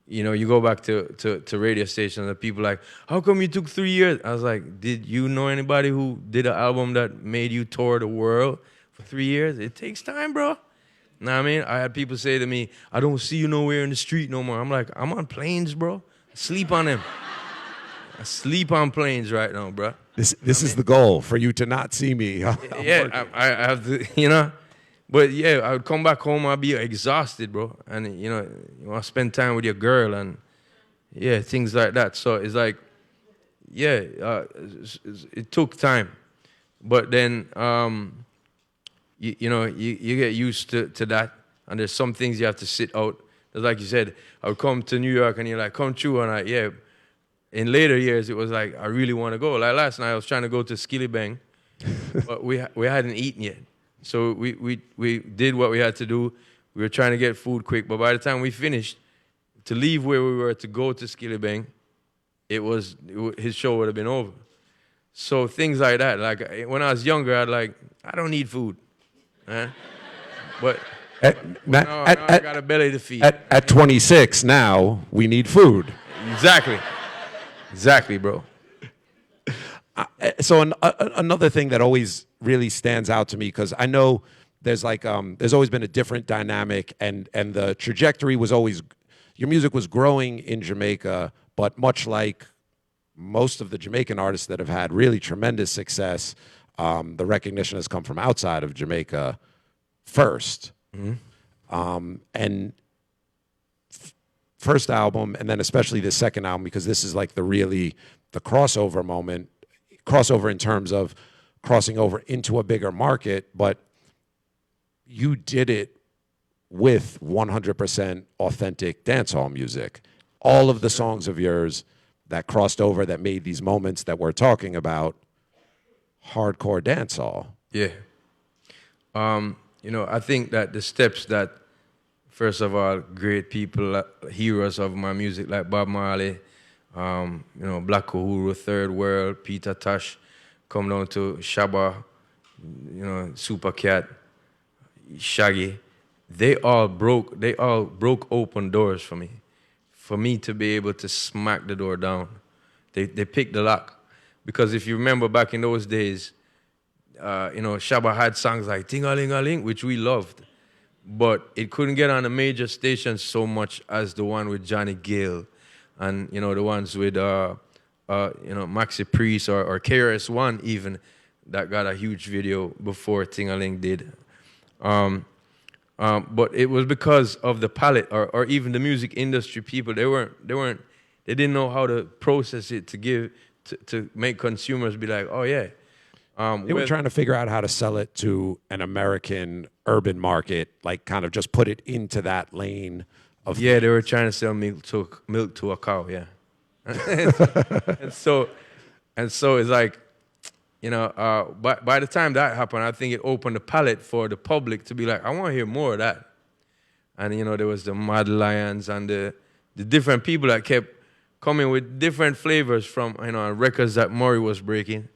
you go back to radio stations and people like, how come you took 3 years? I was like, did you know anybody who did an album that made you tour the world for 3 years? It takes time, bro. Know what I mean? I had people say to me, I don't see you nowhere in the street no more. I'm like, I'm on planes, bro. I sleep on them. I sleep on planes right now, bro. This is the goal, for you to not see me. Yeah, I have to, But yeah, I would come back home, I'd be exhausted, bro. And, you want to spend time with your girl and, yeah, things like that. So it's like, yeah, it took time. But then, you get used to that. And there's some things you have to sit out. Like you said, I would come to New York and you're like, come true. And yeah. In later years, it was like, I really want to go. Like last night, I was trying to go to Skilly Bang, but we hadn't eaten yet. So we did what we had to do. We were trying to get food quick, but by the time we finished, to leave where we were to go to Skilly Bang, his show would have been over. So things like that. Like when I was younger, I don't need food. But now I got a belly to feed. At 26 now, we need food. Exactly, bro. So another thing that always really stands out to me, because I know there's always been a different dynamic, and the trajectory was always, your music was growing in Jamaica, but much like most of the Jamaican artists that have had really tremendous success, the recognition has come from outside of Jamaica first. And first album, and then especially the second album, because this is like the crossover moment, crossover in terms of crossing over into a bigger market, but you did it with 100% authentic dancehall music. All of the songs of yours that crossed over, that made these moments that we're talking about, hardcore dancehall. Yeah. I think that the steps that, first of all, great people, heroes of my music like Bob Marley, Black Uhuru, Third World, Peter Tosh, come down to Shabba, Super Cat, Shaggy, they all broke open doors for me to be able to smack the door down. They picked the lock. Because if you remember back in those days, Shabba had songs like Ting-a-ling-a-ling, which we loved, but it couldn't get on the major stations so much as the one with Johnny Gill and, the ones with, Maxi Priest or KRS-One even, that got a huge video before Ting-a-ling did. But it was because of the palette or even the music industry people. They didn't know how to process it to make consumers be like, oh yeah. They were trying to figure out how to sell it to an American urban market, like kind of just put it into that lane of. Yeah, they were trying to sell milk to a cow. Yeah, and so it's like, by the time that happened, I think it opened the palette for the public to be like, I want to hear more of that. And there was the Mad Lions and the different people that kept coming with different flavors from records that Maury was breaking.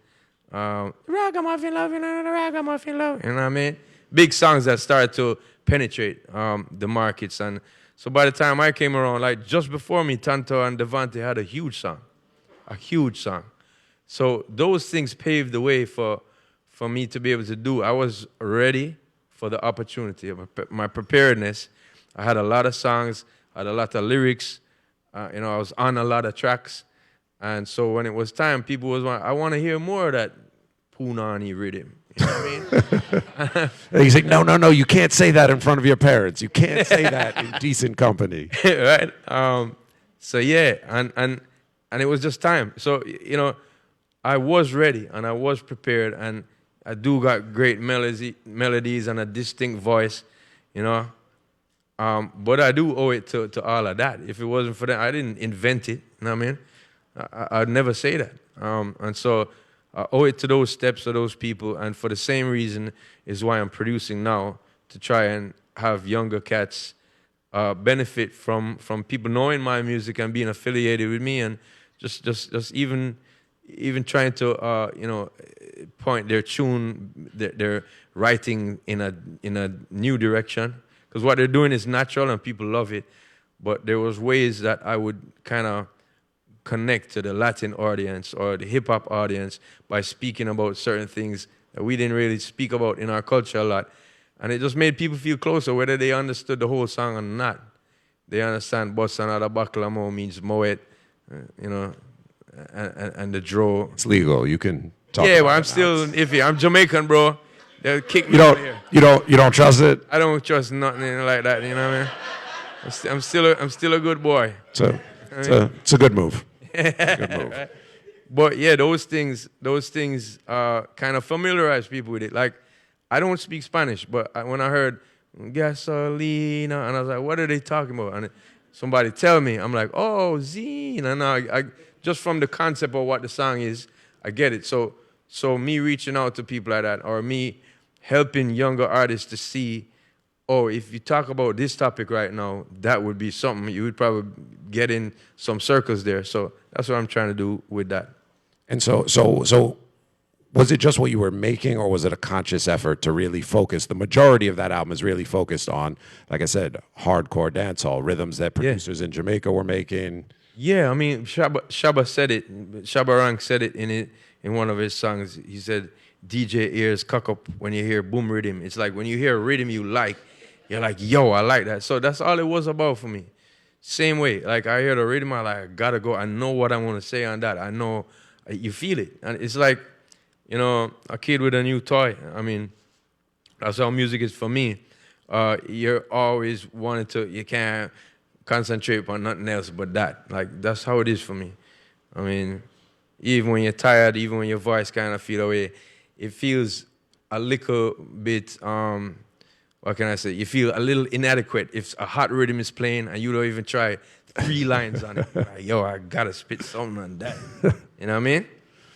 Ragamuffin love, Ragamuffin love. You know what I mean? Big songs that started to penetrate the markets. And so by the time I came around, like just before me, Tonto and Devante had a huge song. So those things paved the way for me to be able to do. I was ready for the opportunity. My preparedness. I had a lot of songs, I had a lot of lyrics. I was on a lot of tracks. And so when it was time, people was like, I want to hear more of that Punani rhythm. You know what I mean? He's like, no, you can't say that in front of your parents. You can't say that in decent company. Right? So yeah, and it was just time. So, I was ready and I was prepared, and I do got great melodies and a distinct voice, But I do owe it to all of that. If it wasn't for that, I didn't invent it. You know what I mean? I'd never say that. And so I owe it to those steps of those people. And for the same reason is why I'm producing now, to try and have younger cats benefit from people knowing my music and being affiliated with me, and just even trying to point their tune, their writing in a new direction. Because what they're doing is natural and people love it. But there was ways that I would kind of connect to the Latin audience or the hip-hop audience by speaking about certain things that we didn't really speak about in our culture a lot. And it just made people feel closer, whether they understood the whole song or not. They understand Bossa Nada Baklamo means Moet, and the draw. It's legal. You can talk Yeah, about but I'm it still now. iffy. I'm Jamaican, bro. They'll kick me out of here. You don't trust it? I don't trust nothing like that, you know what I mean? I'm still a good boy. It's a good move. Good move. But yeah, those things kind of familiarize people with it. Like, I don't speak Spanish, but when I heard gasolina, and I was like, what are they talking about? And somebody tell me, I'm like, oh, zine. And I just from the concept of what the song is, I get it. So me reaching out to people like that, or me helping younger artists to see, oh, if you talk about this topic right now, that would be something you would probably get in some circles there. So that's what I'm trying to do with that. And so was it just what you were making, or was it a conscious effort to really focus? The majority of that album is really focused on, like I said, hardcore dancehall rhythms that producers in Jamaica were making. Yeah, I mean, Shabba said it. Shabba Rank said it in one of his songs. He said, DJ ears cock up when you hear boom rhythm. It's like when you hear a rhythm you like, you're like, yo, I like that. So that's all it was about for me. same way. Like I hear the rhythm, I like I gotta go. I know what I want to say on that. I know you feel it, and it's like, a kid with a new toy. I mean, that's how music is for me. You're always wanting to. You can't concentrate on nothing else but that. Like that's how it is for me. I mean, even when you're tired, even when your voice kind of feel away, it feels a little bit. What can I say? You feel a little inadequate if a hot rhythm is playing and you don't even try 3 lines on it. You're like, yo, I gotta spit something on that. You know what I mean?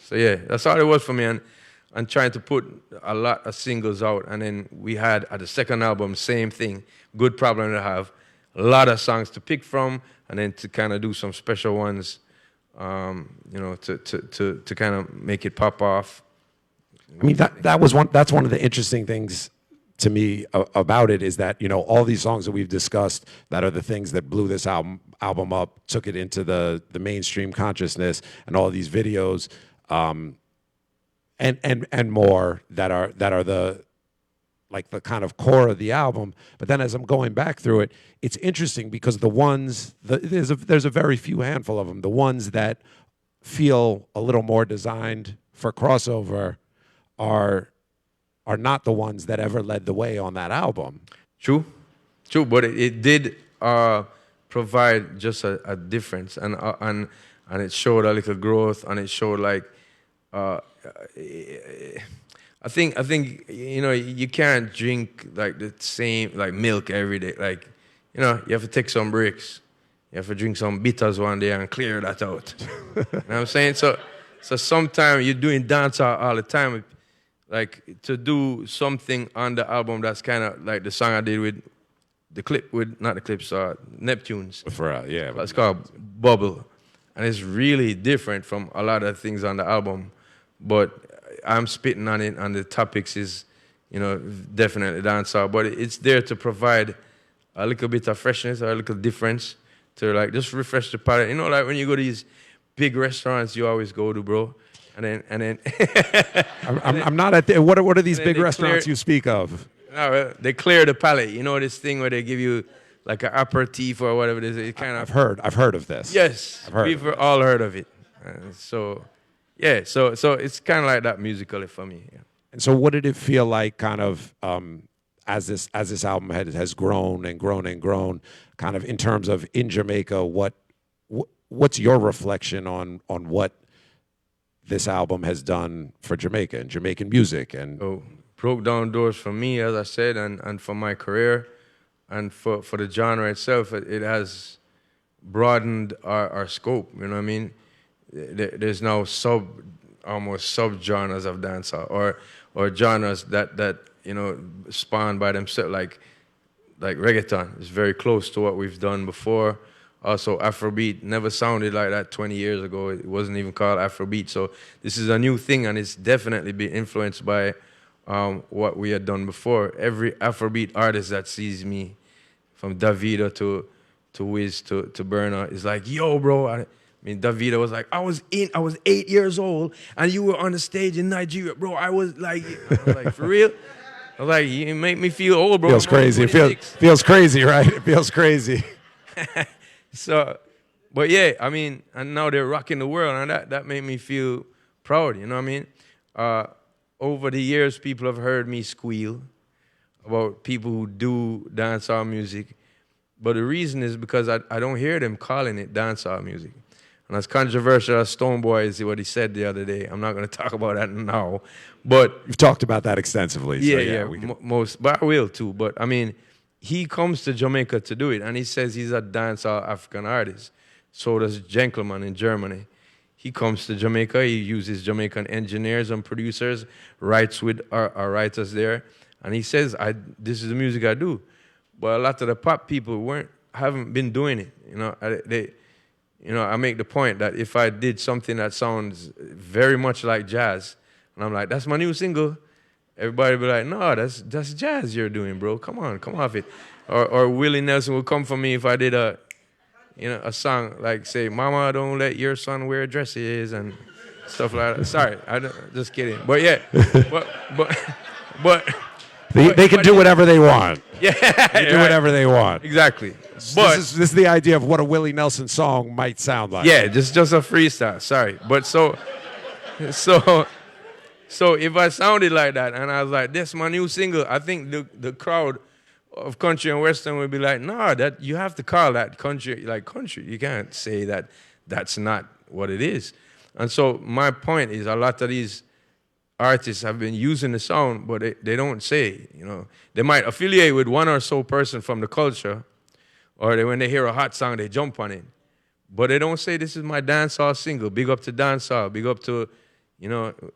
So yeah, that's all it was for me. And trying to put a lot of singles out. And then we had at the second album, same thing. Good problem to have. A lot of songs to pick from, and then to kind of do some special ones, to kind of make it pop off. I mean, that's one of the interesting things to me about it is that, all these songs that we've discussed that are the things that blew this album up, took it into the mainstream consciousness, and all these videos, and more that are the kind of core of the album. But then as I'm going back through it, it's interesting because there's a very few handful of them. The ones that feel a little more designed for crossover are not the ones that ever led the way on that album. True, but it did provide just a difference, and it showed a little growth, and it showed like. I think you can't drink like the same like milk every day. Like, you have to take some breaks. You have to drink some bitters one day and clear that out. You know what I'm saying? So sometimes you're doing dancehall all the time. Like to do something on the album that's kind of like the song I did with Neptunes. It's called Bubble, and it's really different from a lot of things on the album. But I'm spitting on it, and the topics is, definitely dancehall. But it's there to provide a little bit of freshness or a little difference to like just refresh the palate. Like when you go to these big restaurants you always go to, bro, and then. I'm not at the. What are these big restaurants you speak of? No, they clear the palate. This thing where they give you like an aperitif or whatever it is. It kind of. I've heard of this. Yes, we've all heard of it. Yeah, so it's kind of like that musically for me. Yeah. And so, what did it feel like, kind of, as this album has grown and grown and grown, kind of in terms of in Jamaica? What's your reflection on what this album has done for Jamaica and Jamaican music? And broke down doors for me, as I said, and for my career, and for the genre itself. It has broadened our scope. You know what I mean? There's now almost sub-genres of dancehall or genres that spawn by themselves, like reggaeton is very close to what we've done before. Also, Afrobeat never sounded like that 20 years ago. It wasn't even called Afrobeat. So this is a new thing, and it's definitely been influenced by what we had done before. Every Afrobeat artist that sees me, from Davido to Wiz to Burna, is like, yo, bro. Davido was like, I was 8 years old, and you were on the stage in Nigeria, bro. I was like, for real? I was like, you make me feel old, bro. Feels crazy. It feels crazy, right? It feels crazy. So, but yeah, and now they're rocking the world, and that made me feel proud. You know what I mean? Over the years, people have heard me squeal about people who do dancehall music, but the reason is because I don't hear them calling it dancehall music. And as controversial as Stonebwoy is what he said the other day, I'm not going to talk about that now. But you've talked about that extensively. But I will too. But he comes to Jamaica to do it, and he says he's a dancehall African artist. So does Gentleman in Germany. He comes to Jamaica. He uses Jamaican engineers and producers, writes with our writers there, and he says, "This is the music I do." But a lot of the pop people haven't been doing it. I make the point that if I did something that sounds very much like jazz, and I'm like, that's my new single, everybody be like, no, that's jazz you're doing, bro. Come off it. Or Willie Nelson would come for me if I did a song like, say, Mama, don't let your son wear dresses and stuff like that. Sorry, just kidding. But yeah, but They can do whatever they want. Yeah, They do whatever they want. exactly. But This is the idea of what a Willie Nelson song might sound like. yeah, just a freestyle. Sorry, but so if I sounded like that and I was like, "This is my new single," I think the crowd of country and western would be like, "No, that you have to call that country like country. You can't say that that's not what it is." And so my point is, a lot of these artists have been using the sound, but they don't say. They might affiliate with one or so person from the culture, or when they hear a hot song, they jump on it. But they don't say, "This is my dancehall single. Big up to dancehall. Big up to,"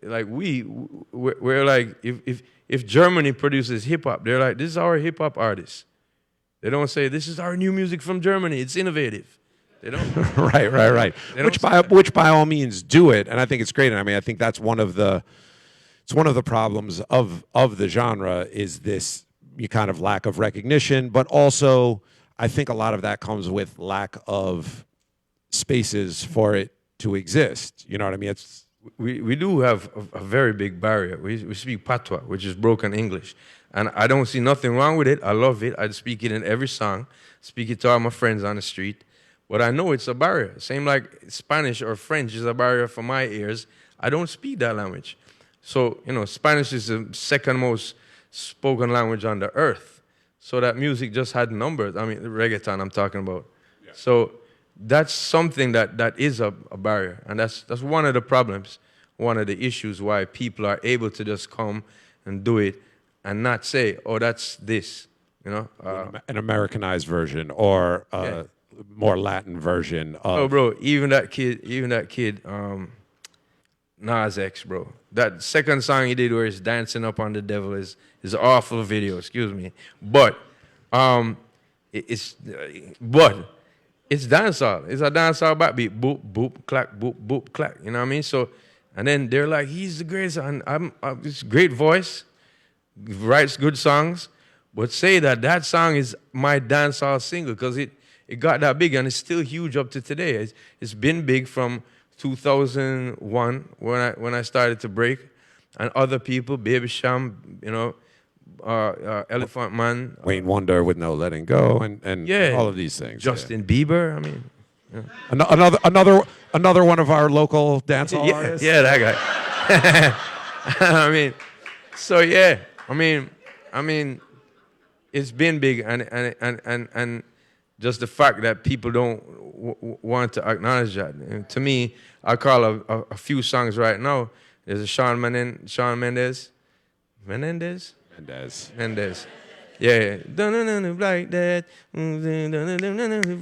like we're like, if Germany produces hip hop, they're like, "This is our hip hop artist." They don't say, "This is our new music from Germany. It's innovative." They don't. Right. Which by all means do it, and I think it's great. And I mean, I think that's one of the problems of the genre is this kind of lack of recognition, but also I think a lot of that comes with lack of spaces for it to exist. You know what I mean? We do have a very big barrier. We speak patois, which is broken English. And I don't see nothing wrong with it. I love it. I speak it in every song, speak it to all my friends on the street. But I know it's a barrier. Same like Spanish or French is a barrier for my ears. I don't speak that language. So, Spanish is the second most spoken language on the earth. So that music just had numbers. I mean, the reggaeton I'm talking about. Yeah. So that's something that is a barrier. And that's one of the problems, one of the issues why people are able to just come and do it and not say, "Oh, that's this," an Americanized version or more Latin version of. Oh, bro, even that kid, Nas X, bro. That second song he did where he's dancing up on the devil is an awful video. Excuse me, but it's dancehall. It's a dancehall backbeat. Boop boop clack boop boop clack. You know what I mean? So, and then they're like, "He's the greatest." And it's great voice, writes good songs, but say that song is my dancehall single because it got that big and it's still huge up to today. It's been big from 2001 when I started to break, and other people, Baby Sham, Elephant Man, Wayne Wonder with No Letting Go, and all of these things. Justin Bieber. I mean, another one of our local dancehall artists. Yeah, that guy. I mean, so yeah, I mean, it's been big, and just the fact that people don't want to acknowledge that. And to me, I call a few songs right now. There's a Shawn Mendes. Yeah. Like that.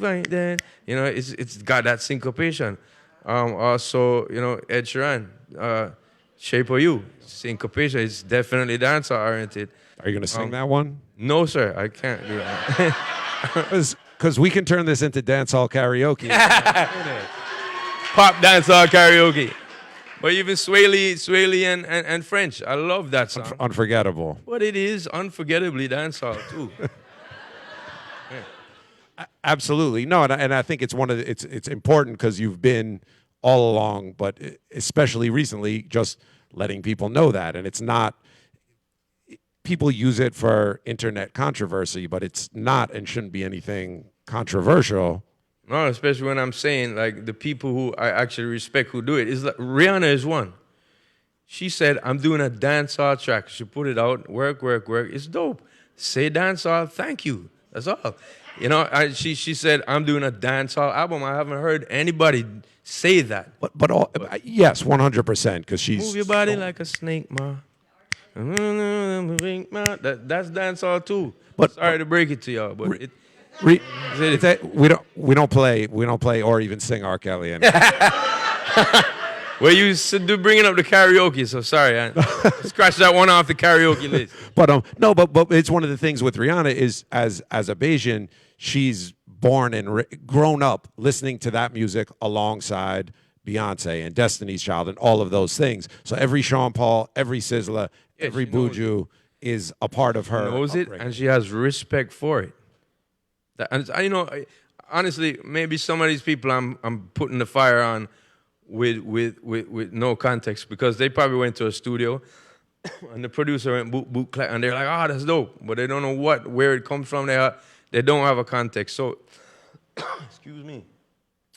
Like that. It's got that syncopation. Also, Ed Sheeran, Shape of You, syncopation. It's definitely dancer oriented. Are you going to sing that one? No, sir, I can't do that. Because we can turn this into dancehall karaoke. Pop dancehall karaoke. But even Sway Lee and French. I love that song. Unforgettable. But it is unforgettably dancehall too. Absolutely. No, and I think it's it's important because you've been all along, but especially recently, just letting people know that. And it's not, people use it for internet controversy, but it's not and shouldn't be anything controversial. No, especially when I'm saying, like, the people who I actually respect who do it. It's like, Rihanna is one. She said, "I'm doing a dancehall track." She put it out, work. It's dope. Say dancehall, thank you. That's all. She said, "I'm doing a dancehall album." I haven't heard anybody say that. Yes, 100%, because she's... Move your body like a snake, ma. That's dancehall too. Sorry to break it to y'all, but we don't play or even sing R. Kelly anymore. Well, you bringing up the karaoke, so sorry. I scratch that one off the karaoke list. But it's one of the things with Rihanna is as a Bayesian, she's born and grown up listening to that music alongside Beyonce and Destiny's Child and all of those things. So every Sean Paul, every Sizzla, every Buju is a part of her. She knows it, and she has respect for it. Honestly, maybe some of these people I'm putting the fire on with no context, because they probably went to a studio and the producer went boot clap, and they're like, "Oh, that's dope," but they don't know where it comes from. They don't have a context. So, excuse me.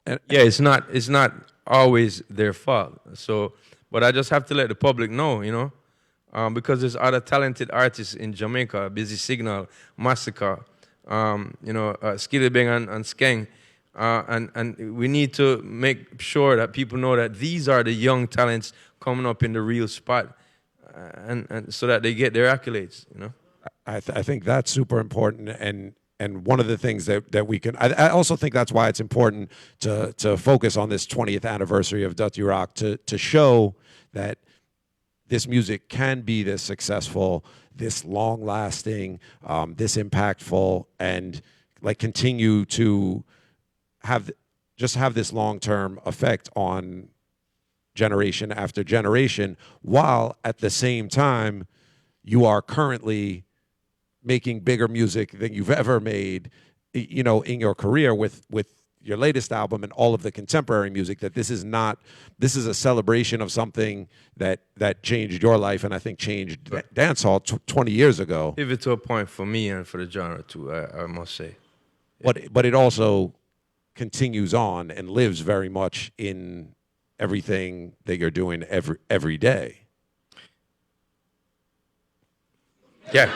Yeah, it's not always their fault. So, but I just have to let the public know, because there's other talented artists in Jamaica, Busy Signal, Massacre, Skilly Bang and Skeng. And we need to make sure that people know that these are the young talents coming up in the real spot, and so that they get their accolades, I think that's super important, and one of the things that we can, I also think that's why it's important to focus on this 20th anniversary of Dirty Rock, to show that this music can be this successful, this long lasting, this impactful, and like continue to have this long term effect on generation after generation, while at the same time you are currently making bigger music than you've ever made, in your career with your latest album and all of the contemporary music. That this is a celebration of something that changed your life, and I think changed dancehall 20 years ago. Pivotal point for me and for the genre too, I must say. But it also continues on and lives very much in everything that you're doing every day. Yeah.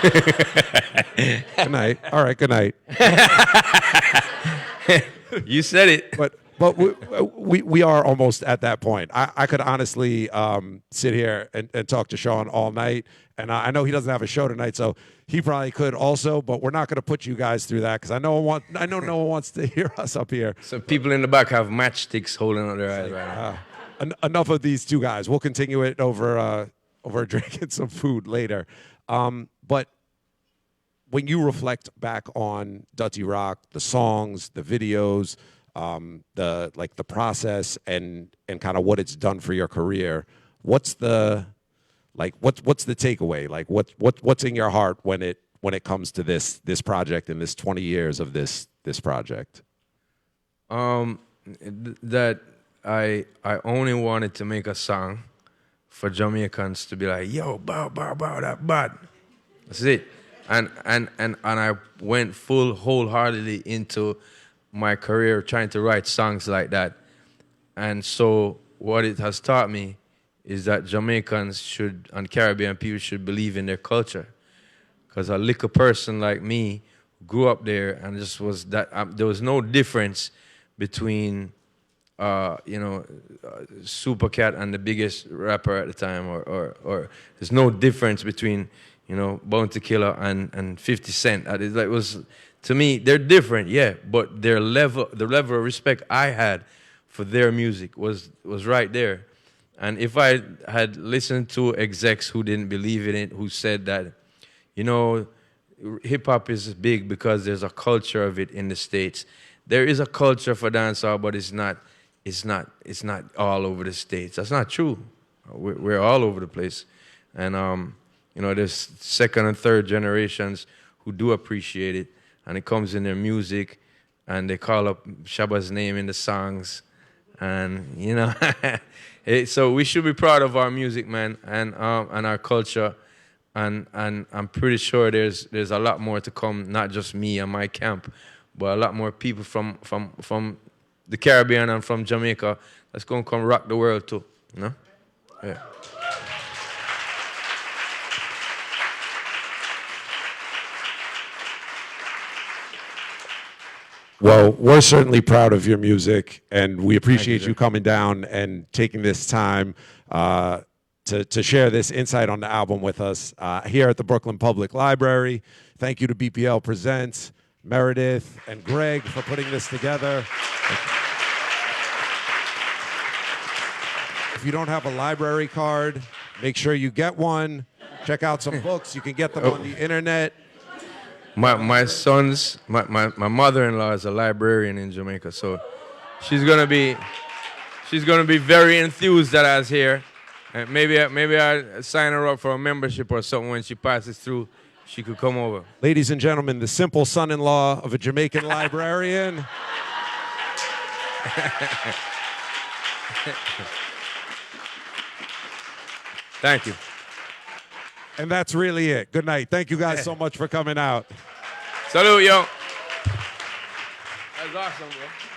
Good night. All right, good night. You said it. But we are almost at that point. I could honestly sit here and talk to Sean all night, and I know he doesn't have a show tonight, so he probably could also. But we're not going to put you guys through that, because I know no one wants to hear us up here. Some people in the back have matchsticks holding on their eyes right now. Enough of these two guys. We'll continue it over drinking some food later. But when you reflect back on Dirty Rock, the songs, the videos, the process, and kind of what it's done for your career, what's the takeaway? Like what's in your heart when it comes to this project and this 20 years of this project? That I only wanted to make a song for Jamaicans to be like, yo, bow, that bad. That's it. And I went wholeheartedly into my career trying to write songs like that. And so what it has taught me is that Jamaicans and Caribbean people should believe in their culture. Because a little person like me grew up there, and just was that there was no difference between Supercat and the biggest rapper at the time, or there's no difference between Bounty Killer and 50 Cent. It was, to me, they're different, yeah, but the level of respect I had for their music was right there. And if I had listened to execs who didn't believe in it, who said that, hip hop is big because there's a culture of it in the States. There is a culture for dancehall, but it's not all over the States. That's not true. We're all over the place. And there's second and third generations who do appreciate it, and it comes in their music, and they call up Shabba's name in the songs, and so we should be proud of our music, man, and our culture, and I'm pretty sure there's a lot more to come, not just me and my camp, but a lot more people from the Caribbean and from Jamaica that's gonna come rock the world too, Yeah. Well, we're certainly proud of your music, and we appreciate you coming down and taking this time to share this insight on the album with us here at the Brooklyn Public Library. Thank you to BPL Presents, Meredith, and Greg for putting this together. If you don't have a library card, make sure you get one. Check out some books. You can get them on the internet. My mother-in-law is a librarian in Jamaica, so she's gonna be very enthused that I was here. And maybe I sign her up for a membership or something. When she passes through, she could come over. Ladies and gentlemen, the simple son-in-law of a Jamaican librarian. Thank you. And that's really it. Good night. Thank you guys so much for coming out. Salute, yo. That's awesome, bro.